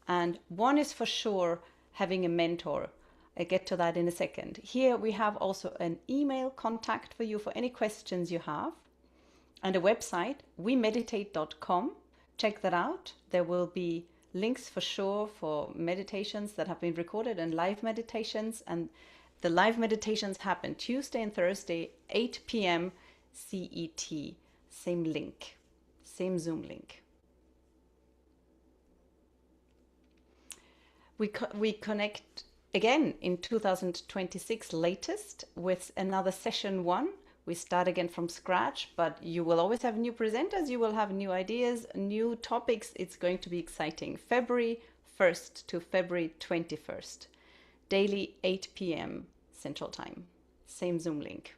S1: And one is for sure having a mentor. I'll get to that in a second. Here we have also an email contact for you for any questions you have, and a website, wemeditate.com. Check that out. There will be links for sure for meditations that have been recorded and live meditations. And the live meditations happen Tuesday and Thursday, 8 p.m. CET. Same link, same Zoom link. We connect again in 2026 latest with another session 1. We start again from scratch, but you will always have new presenters, you will have new ideas, new topics. It's going to be exciting. February 1st to February 21st. Daily 8 p.m. Central Time. Same Zoom link.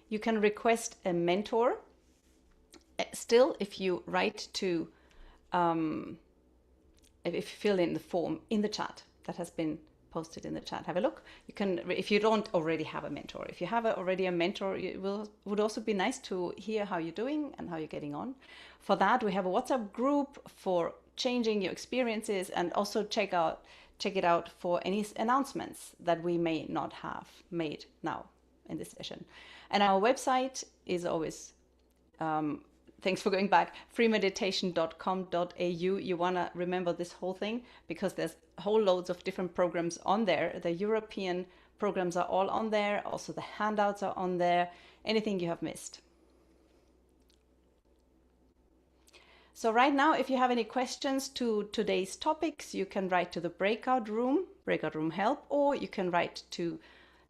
S1: You can request a mentor. Still, if you write to, if you fill in the form in the chat that has been posted in the chat, have a look. You can, if you don't already have a mentor. If you have already a mentor, it would also be nice to hear how you're doing and how you're getting on. For that, we have a WhatsApp group for changing your experiences, and also check it out for any announcements that we may not have made now in this session. And our website is always, thanks for going back, freemeditation.com.au. You want to remember this whole thing because there's whole loads of different programs on there. The European programs are all on there. Also the handouts are on there. Anything you have missed. So right now, if you have any questions to today's topics, you can write to the breakout room help, or you can write to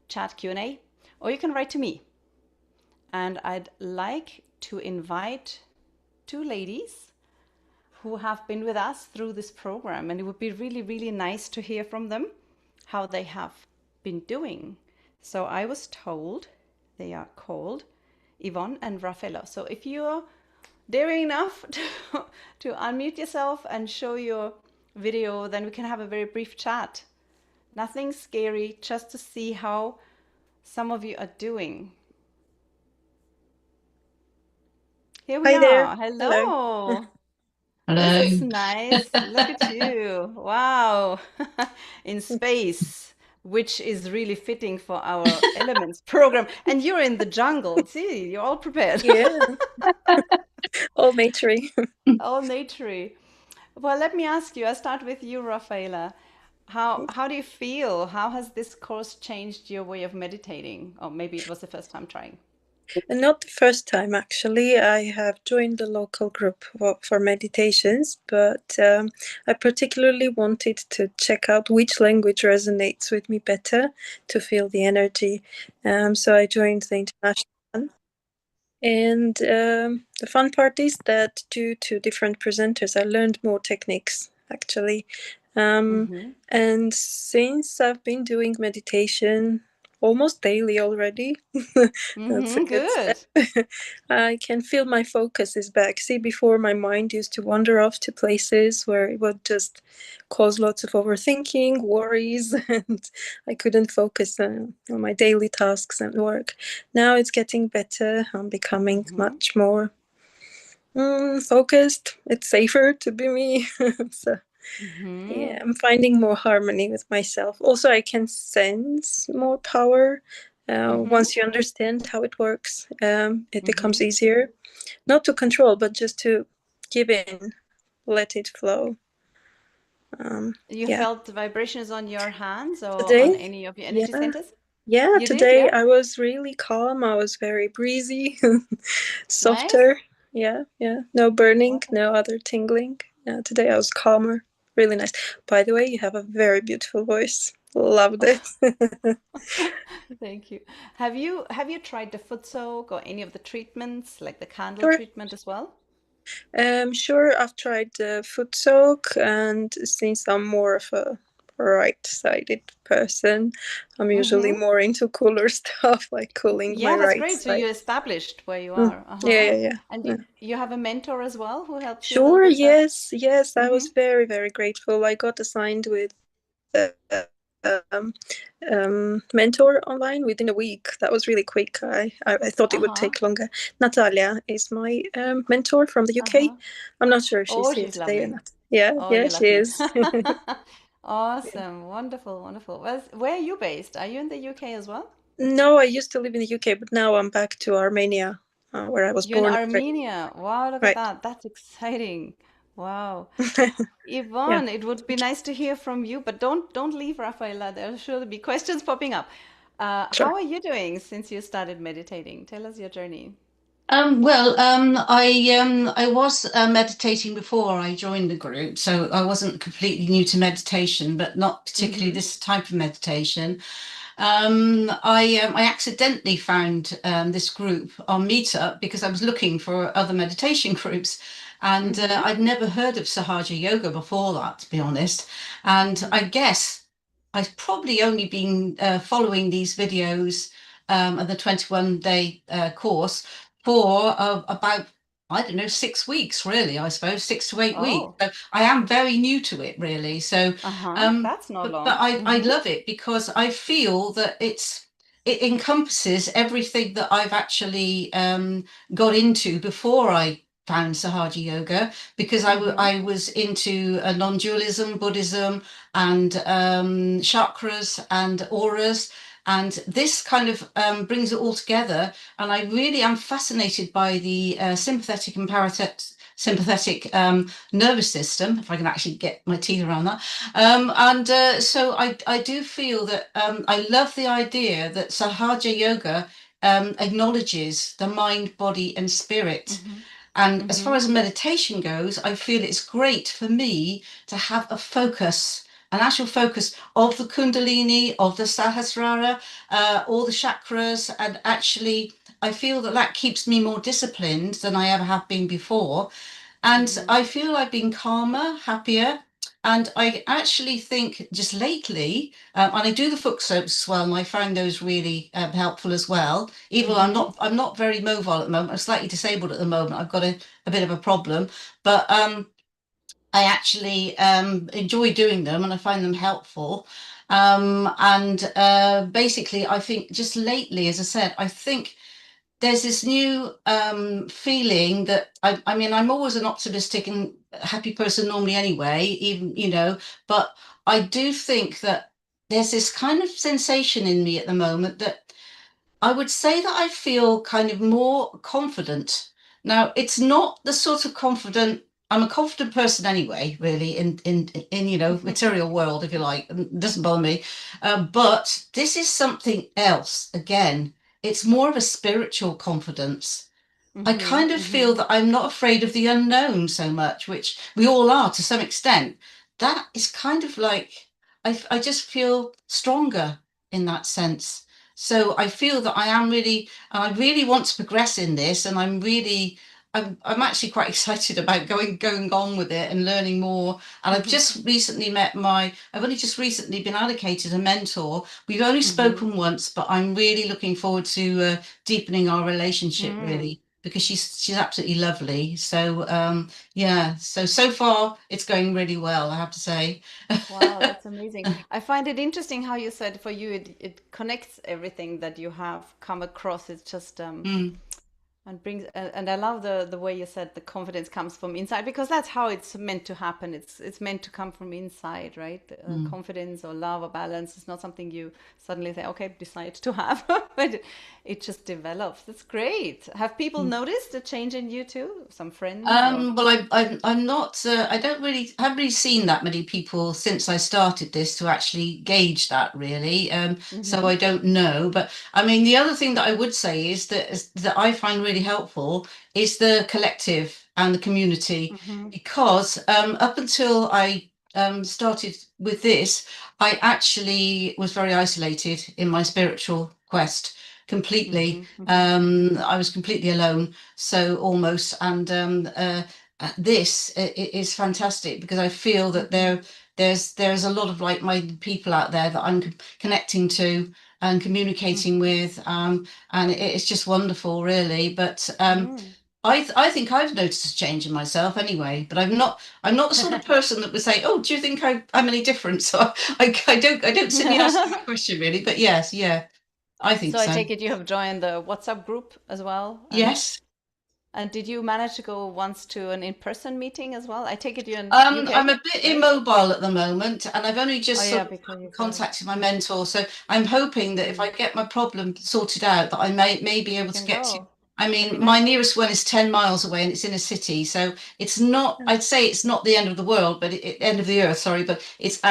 S1: chat Q&A, or you can write to me. And I'd like to invite 2 ladies who have been with us through this program, and it would be really, really nice to hear from them how they have been doing. So I was told they are called Yvonne and Raffaello. So if you're daring enough to unmute yourself and show your video, then we can have a very brief chat. Nothing scary, just to see how some of you are doing. Here we
S5: Hi
S1: are.
S5: there.
S1: Hello.
S5: Hello.
S1: This is nice. Look at you. Wow. In space, which is really fitting for our elements program. And you're in the jungle. See, you're all prepared.
S5: Yeah. All naturey.
S1: All naturey. Well, let me ask you. I start with you, Rafaela. How do you feel? How has this course changed your way of meditating? Or maybe it was the first time trying.
S5: And not the first time, actually. I have joined the local group for meditations, but I particularly wanted to check out which language resonates with me better to feel the energy. So I joined the international one. And the fun part is that due to different presenters, I learned more techniques, actually. And since I've been doing meditation almost daily already. That's a good step.
S1: Good.
S5: I can feel my focus is back. See, before my mind used to wander off to places where it would just cause lots of overthinking, worries, and I couldn't focus on my daily tasks and work. Now it's getting better. I'm becoming much more focused. It's safer to be me. So yeah, I'm finding more harmony with myself. Also, I can sense more power. Once you understand how it works, it becomes easier. Not to control, but just to give in, let it flow.
S1: You
S5: Yeah.
S1: felt the vibrations on your hands or on
S5: Today,
S1: any of your energy
S5: yeah.
S1: centers?
S5: Yeah,
S1: You did,
S5: today
S1: yeah?
S5: I was really calm. I was very breezy,
S1: Nice.
S5: softer. Yeah, yeah. No burning,
S1: Wonderful.
S5: no other tingling. Yeah, today I was calmer. Really nice. By the way, you have a very beautiful voice. Loved it.
S1: Thank you. Have you tried the foot soak or any of the treatments, like the candle
S5: Sure.
S1: treatment as well?
S5: Sure, I've tried the foot soak, and since I'm more of a right-sided person, I'm usually
S1: Mm-hmm.
S5: more into cooler stuff, like cooling my
S1: Yeah, that's
S5: right
S1: great. So you
S5: side.
S1: established where you
S5: Mm.
S1: are.
S5: Yeah,
S1: Uh-huh.
S5: yeah, yeah.
S1: And
S5: Yeah.
S1: you have a mentor as well who helps you a little
S5: Sure,
S1: bit further?
S5: yes, yes. I
S1: Mm-hmm.
S5: was very, very grateful. I got assigned with um, mentor online within a week. That was really quick. I thought it would
S1: Uh-huh.
S5: take longer. Natalia is my mentor from the UK.
S1: Uh-huh.
S5: I'm not sure if she's
S1: Oh,
S5: here
S1: she's
S5: today or
S1: lovely.
S5: not. Yeah,
S1: Oh,
S5: yeah,
S1: you're
S5: she
S1: lucky.
S5: is.
S1: Awesome. Wonderful, wonderful. Well, where are you based? Are you in the UK as well?
S5: No, I used to live in the UK, but now I'm back to Armenia, where I was
S1: You're in
S5: born and raised.
S1: Armenia. Wow, look at
S5: Right.
S1: that. That's exciting. Wow.
S5: Yeah,
S1: Yvonne, it would be nice to hear from you, but don't leave, Rafaela. There'll surely be questions popping up. How
S5: sure.
S1: are you doing since you started meditating? Tell us your journey.
S6: I was meditating before I joined the group, so I wasn't completely new to meditation, but not particularly
S1: Mm-hmm.
S6: this type of meditation. I accidentally found this group on Meetup because I was looking for other meditation groups, and
S1: Mm-hmm.
S6: I'd never heard of Sahaja Yoga before that, to be honest. And I
S1: Mm-hmm.
S6: guess I've probably only been following these videos and the 21-day course for about, I don't know, 6 weeks, really, I suppose, 6 to 8 weeks.
S1: Oh,
S6: So I am very new to it, really. So,
S1: uh-huh. That's not
S6: but
S1: long.
S6: I
S1: Mm-hmm.
S6: love it because I feel that it encompasses everything that I've actually got into before I found Sahaja Yoga, because
S1: Mm-hmm.
S6: I was into non-dualism, Buddhism, and chakras and auras. And this kind of brings it all together. And I really am fascinated by the sympathetic and parasympathetic nervous system, if I can actually get my teeth around that. So I do feel that I love the idea that Sahaja Yoga acknowledges the mind, body, and spirit.
S1: Mm-hmm.
S6: And as far
S1: Mm-hmm.
S6: as meditation goes, I feel it's great for me to have a focus, an actual focus of the Kundalini, of the Sahasrara, all the chakras. And actually, I feel that that keeps me more disciplined than I ever have been before. And
S1: Mm-hmm.
S6: I feel I've been calmer, happier. And I actually think just lately, and I do the foot soaps as well, and I find those really helpful as well. Even though
S1: Mm-hmm.
S6: I'm not very mobile at the moment. I'm slightly disabled at the moment. I've got a bit of a problem, but I actually enjoy doing them, and I find them helpful. And basically, I think just lately, as I said, I think there's this new feeling that I mean, I'm always an optimistic and happy person normally anyway, even, but I do think that there's this kind of sensation in me at the moment that I would say that I feel kind of more confident. Now, it's not the sort of confident, I'm a confident person anyway, really, in material world, if you like. And it doesn't bother me. But this is something else again. It's more of a spiritual confidence. I kind of
S1: Mm-hmm.
S6: feel that I'm not afraid of the unknown so much, which we all are to some extent. That is kind of like, I just feel stronger in that sense. So I feel that I am really, and I really want to progress in this, and I'm actually quite excited about going on with it and learning more. And I've just recently I've only just recently been allocated a mentor. We've only spoken once, but I'm really looking forward to deepening our relationship really, because she's absolutely lovely. So yeah, so far it's going really well, I have to say.
S1: Wow, that's amazing. I find it interesting how you said for you it connects everything that you have come across. It's just
S6: Mm,
S1: and brings and I love the way you said the confidence comes from inside, because that's how it's meant to happen. It's meant to come from inside, right?
S6: mm.
S1: Confidence or love or balance is not something you suddenly say, okay, decide to have, but it just develops. That's great. Have people noticed a change in you too? Some friends or
S6: Well, I'm not. I don't really haven't really seen that many people since I started this to actually gauge that really. So I don't know. But I mean, the other thing that I would say is that I find really helpful is the collective and the community, because up until I started with this, I actually was very isolated in my spiritual quest completely. I was completely alone, so almost. And this is fantastic, because I feel that there's a lot of like-minded people out there that I'm connecting to and communicating with, and it's just wonderful, really. But I think I've noticed a change in myself anyway, but I'm not the sort of person that would say, "Oh, do you think I'm any different?" So I don't sit me asking that question really. But yes, yeah, I think
S1: so I
S6: so.
S1: take it you have joined the WhatsApp group as well,
S6: Yes.
S1: and did you manage to go once to an in-person meeting as well? I take it you're in
S6: I'm
S1: UK,
S6: a bit
S1: right?
S6: immobile at the moment, and I've only
S1: Oh
S6: just sort
S1: yeah,
S6: of
S1: because you said
S6: contacted my mentor. So I'm hoping that if I get my problem sorted out, that I may be
S1: you
S6: able to
S1: can
S6: get to.
S1: go.
S6: I
S1: That'd be
S6: mean, my
S1: nice.
S6: nearest one is 10 miles away, and it's in a city. So it's not, I'd say it's not the end of the world, but end of the earth, sorry, but it's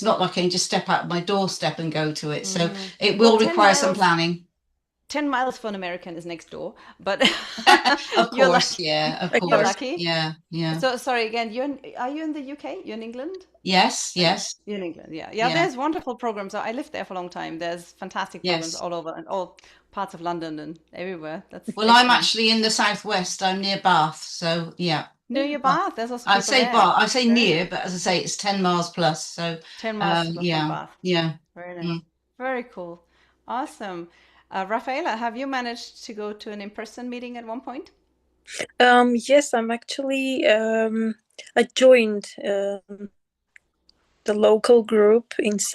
S6: not like I can just step out of my doorstep and go to it. So it
S1: Well,
S6: will require some planning.
S1: 10 miles for an American is next door, but
S6: Of
S1: you're
S6: course,
S1: lucky.
S6: yeah, of
S1: You're
S6: course.
S1: lucky.
S6: Yeah, yeah.
S1: So sorry again, are you in the UK? You're in England?
S6: Yes,
S1: Right?
S6: yes,
S1: You're in England, yeah. Yeah,
S6: yeah,
S1: there's wonderful programs. I lived there for a long time. There's fantastic programs
S6: yes.
S1: all over and all parts of London and everywhere. That's
S6: Well, I'm
S1: excellent.
S6: actually in the southwest. I'm near Bath, so yeah.
S1: Near your
S6: Well,
S1: Bath, there's also
S6: I
S1: people
S6: say
S1: there.
S6: Bath. I say
S1: Very
S6: near,
S1: nice.
S6: but as I say, it's 10 miles plus. So,
S1: 10 miles from
S6: yeah,
S1: Bath.
S6: yeah.
S1: Very nice.
S6: Mm.
S1: Very cool. Awesome. Rafaela, have you managed to go to an in-person meeting at one point?
S5: Yes, I'm actually I joined the local group in this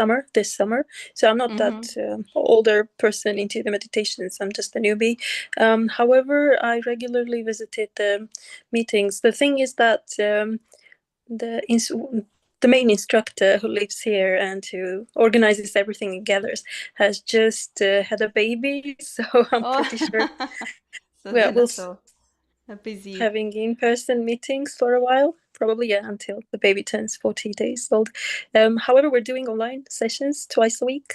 S5: summer. So I'm not that older person into the meditations. I'm just a newbie. However, I regularly visited the meetings. The thing is that the the main instructor who lives here and who organizes everything and gathers has just had a baby. So I'm
S1: Oh,
S5: pretty sure
S1: so
S5: we'll,
S1: they're
S5: we'll
S1: not so busy.
S5: having in-person meetings for a while, probably, yeah, until the baby turns 40 days old. However, we're doing online sessions twice a week,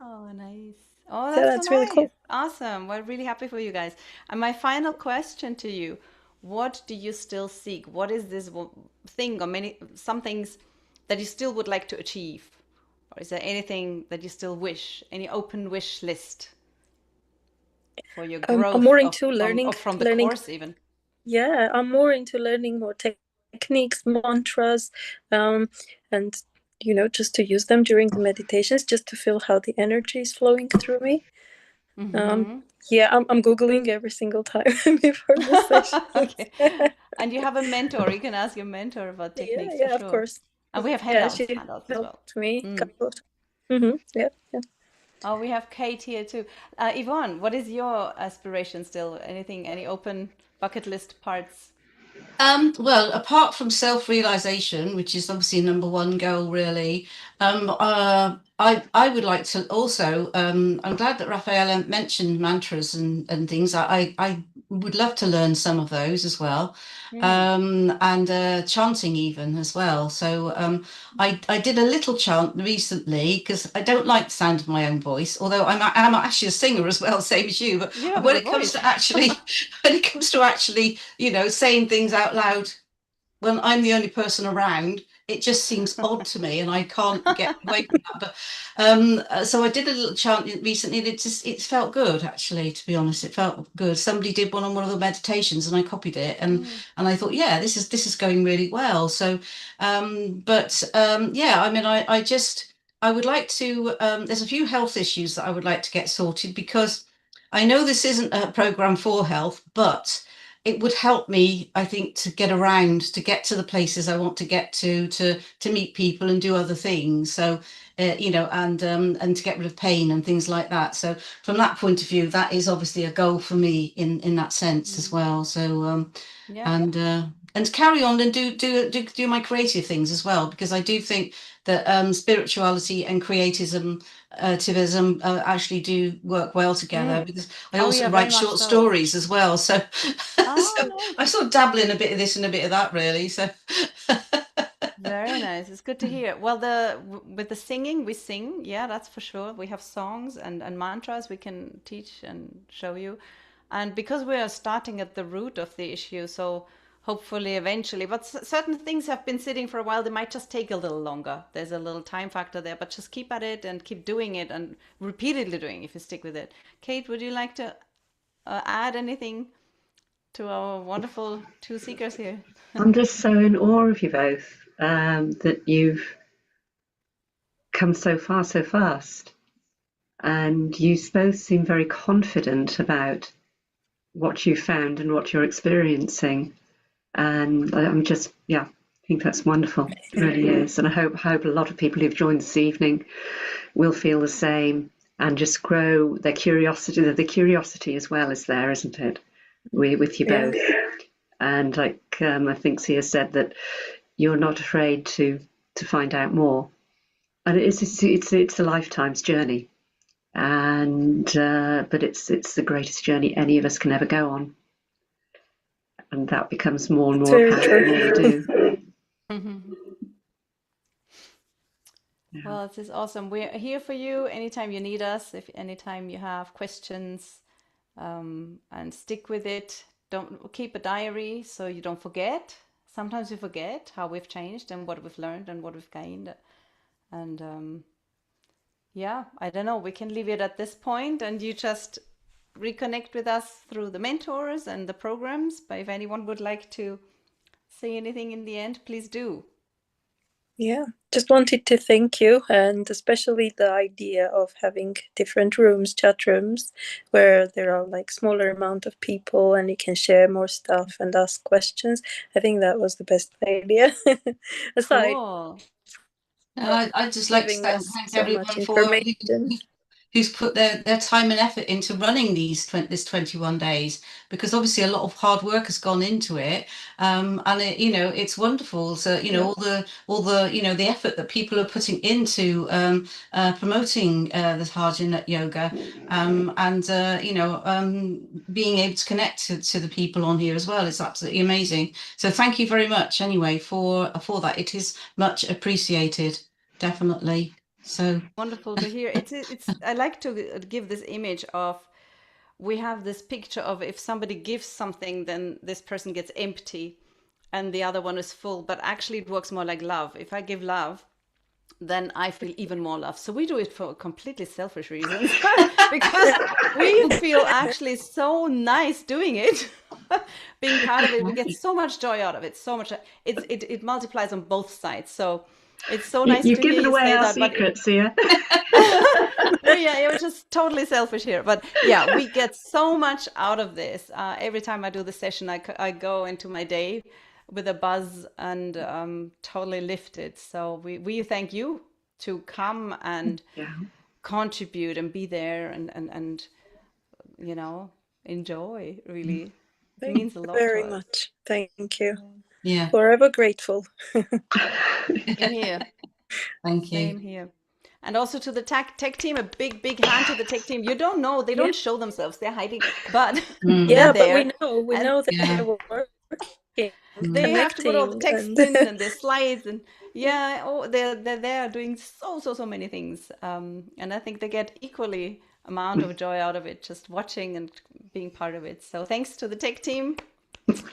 S1: Oh, nice. Oh,
S5: so
S1: that's so
S5: that's really
S1: nice.
S5: cool.
S1: Awesome. We're really happy for you guys. And my final question to you, what do you still seek? What is this thing or some things that you still would like to achieve? Or is there anything that you still wish, any open wish list for your
S5: I'm
S1: growth
S5: more into learning
S1: from the
S5: learning
S1: course even?
S5: Yeah, I'm more into learning more techniques, mantras, and just to use them during the meditations, just to feel how the energy is flowing through me. um yeah, I'm googling every single time before the sessions.
S1: Okay. And you have a mentor. You can ask your mentor about
S5: Yeah,
S1: techniques for
S5: yeah, of
S1: sure.
S5: course.
S1: And we have
S5: Yeah,
S1: handouts,
S5: she
S1: handouts as well.
S5: helped me a
S1: Mm.
S5: couple of times. Yeah, yeah.
S1: Oh, we have Kate here too. Yvonne, what is your aspiration still? Anything, any open bucket list parts?
S6: Well, apart from self-realization, which is obviously number one goal, really, I would like to also. I'm glad that Rafaela mentioned mantras and things. I would love to learn some of those as well,
S1: Mm.
S6: and chanting even as well. So I did a little chant recently because I don't like the sound of my own voice, although I'm actually a singer as well, same as you.
S1: You
S6: But
S1: have a
S6: when
S1: good
S6: it comes
S1: voice.
S6: to actually when it comes to actually, saying things out loud when I'm the only person around, it just seems odd to me, and I can't get away from that. But so I did a little chant recently, and it felt good, actually. To be honest, it felt good. Somebody did one on one of the meditations, and I copied it, and I thought, yeah, this is going really well. So, yeah, I mean, I would like to. There's a few health issues that I would like to get sorted, because I know this isn't a program for health, but it would help me, I think, to get around, to get to the places I want to get to meet people and do other things. So, and to get rid of pain and things like that. So, from that point of view, that is obviously a goal for me in that sense as well. So,
S1: Yeah.
S6: and to carry on and do my creative things as well, because I do think that spirituality and creativism actually do work well together, because I
S1: Oh,
S6: also
S1: yeah, very
S6: write
S1: much
S6: short
S1: so.
S6: stories as well. So,
S1: Oh,
S6: so
S1: nice.
S6: I sort of dabble in a bit of this and a bit of that, really. So,
S1: Very nice. It's good to hear. Well, with the singing, we sing. Yeah, that's for sure. We have songs and mantras we can teach and show you. And because we are starting at the root of the issue, so hopefully eventually, but certain things have been sitting for a while, they might just take a little longer. There's a little time factor there, but just keep at it and keep doing it and repeatedly doing it if you stick with it. Kate, would you like to add anything to our wonderful two seekers here?
S3: I'm just so in awe of you both, that you've come so far so fast. And you both seem very confident about what you found and what you're experiencing. And I'm just, yeah, I think that's wonderful. It really is. And I hope a lot of people who've joined this evening will feel the same and just grow their curiosity. The curiosity as well is there, isn't it? With you both. And like I think Sia said, that you're not afraid to find out more. And it's a lifetime's journey. And but it's the greatest journey any of us can ever go on. And that becomes more and more apparent the more we do.
S1: Well, this is awesome. We're here for you anytime you need us, if anytime you have questions, and stick with it. Don't keep a diary so you don't forget. Sometimes we forget how we've changed and what we've learned and what we've gained. And yeah, I don't know. We can leave it at this point, and you just reconnect with us through the mentors and the programs. But if anyone would like to say anything in the end, please do.
S5: Yeah, just wanted to thank you, and especially the idea of having different rooms, chat rooms, where there are like smaller amount of people and you can share more stuff and ask questions. I think that was the best idea. Aside
S1: Cool.
S6: I'd just like to
S5: giving us
S6: thank
S5: so much
S6: everyone for
S5: information.
S6: who's put their time and effort into running this 21 days, because obviously a lot of hard work has gone into it, and it's wonderful. So all the the effort that people are putting into promoting the Sahaja Yoga, and being able to connect to the people on here as well is absolutely amazing. So thank you very much anyway for that. It is much appreciated, definitely. So
S1: Wonderful to hear. It's I like to give this image of, we have this picture of, if somebody gives something, then this person gets empty and the other one is full. But actually it works more like love. If I give love, then I feel even more love. So we do it for completely selfish reasons because we feel actually so nice doing it. Being part of it, we get so much joy out of it. So much, it multiplies on both sides. So it's so nice
S3: You've
S1: to hear
S3: given
S1: you
S3: away
S1: say
S3: our
S1: that.
S3: secrets here.
S1: But yeah, it was just totally selfish here. But yeah, we get so much out of this. Every time I do the session, I go into my day with a buzz and totally lifted. So we thank you to come and
S3: Yeah.
S1: contribute and be there and enjoy. Really, it
S5: Thank
S1: means a
S5: you
S1: lot to
S5: very
S1: us.
S5: much. Thank you.
S6: yeah,
S5: Forever grateful.
S1: Same here.
S6: thank you.
S1: Same here. And also to the tech team, a big hand to the tech team. You don't know, they
S5: Yeah.
S1: don't show themselves, they're hiding, but
S6: Mm,
S1: they're
S5: Yeah, but
S1: there.
S5: we
S1: And
S5: know that
S6: yeah.
S5: they're working,
S1: they have to put all the
S5: connecting,
S1: text
S5: and
S1: in and their slides and yeah, oh, they're there doing so many things. And I think they get equally amount of joy out of it, just watching and being part of it. So thanks to the tech team.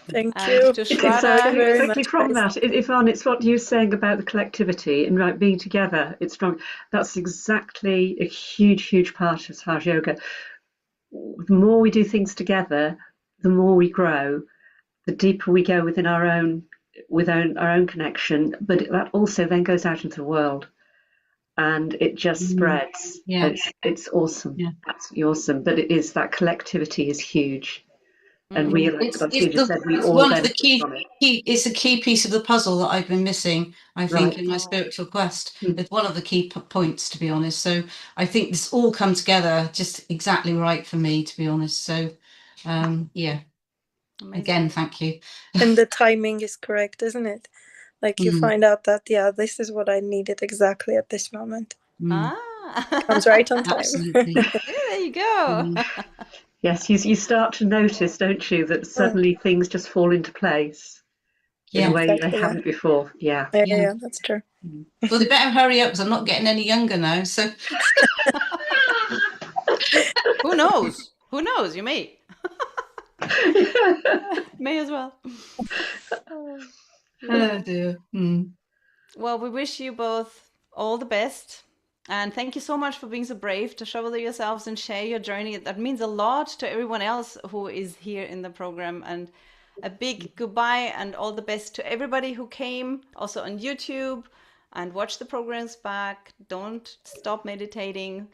S5: Thank
S1: And
S5: you.
S1: to
S3: So
S1: Shraddha,
S5: very
S3: quickly
S5: much,
S3: from
S5: guys.
S3: that, Yvonne, it's what you're saying about the collectivity and right being together. It's strong. That's exactly a huge, huge part of Sahaja Yoga. The more we do things together, the more we grow, the deeper we go within our own connection. But that also then goes out into the world, and it just spreads.
S6: Yeah.
S3: It's awesome,
S6: Yeah.
S3: absolutely awesome. But it is that collectivity is huge, and we, like
S6: It's
S3: Sija said, we
S6: it's
S3: all
S6: one of the
S3: benefit from it.
S6: it's a key piece of the puzzle that I've been missing, I think,
S3: Right.
S6: in my spiritual quest.
S3: Mm.
S6: It's one of the key points, to be honest. So I think this all come together just exactly right for me, to be honest. So yeah,
S1: amazing.
S6: again, thank you.
S5: And the timing is correct, isn't it? Like you find out that, yeah, this is what I needed exactly at this moment. Comes right on time.
S6: Absolutely.
S1: Yeah, there you go.
S3: Yes, you start to notice, don't you, that suddenly things just fall into place in a
S6: Yeah.
S3: way they
S5: Exactly, yeah.
S3: haven't before. Yeah.
S5: Yeah, that's true.
S6: Well, they better hurry up because I'm not getting any younger now. So
S1: Who knows? Who knows? You may. May as well.
S6: oh dear.
S1: Well, we wish you both all the best. And thank you so much for being so brave to shovel yourselves and share your journey. That means a lot to everyone else who is here in the program. And a big goodbye and all the best to everybody who came also on YouTube and watch the programs back. Don't stop meditating.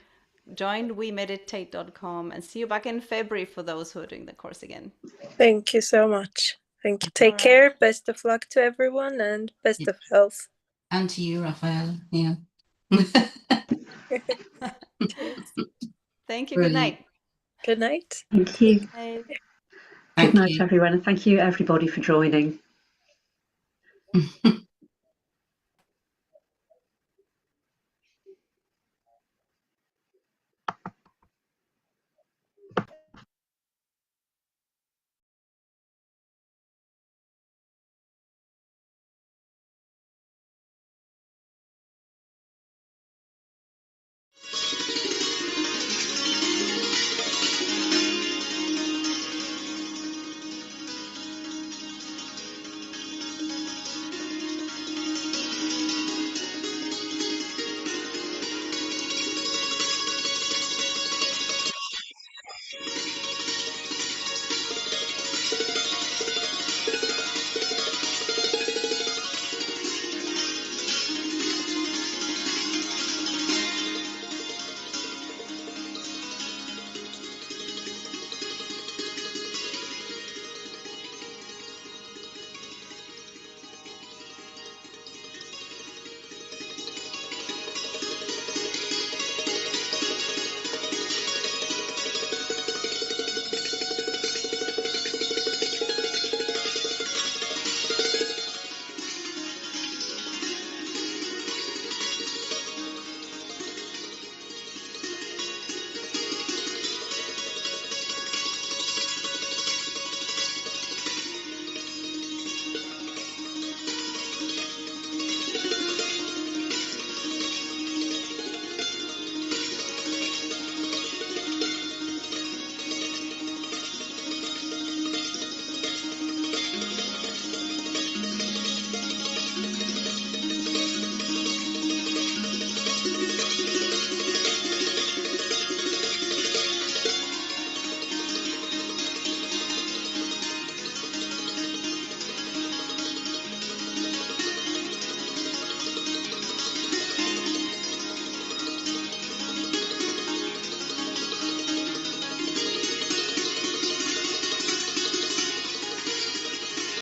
S1: Join wemeditate.com and see you back in February for those who are doing the course again.
S5: Thank you so much. Thank you. Take care. Best of luck to everyone and best of health.
S6: And to you, Raphael. Yeah.
S5: Cheers.
S1: Thank you. Good
S6: Brilliant.
S1: night.
S5: Good night.
S3: Thank you.
S1: Bye.
S3: Good night, everyone, and thank you everybody for joining.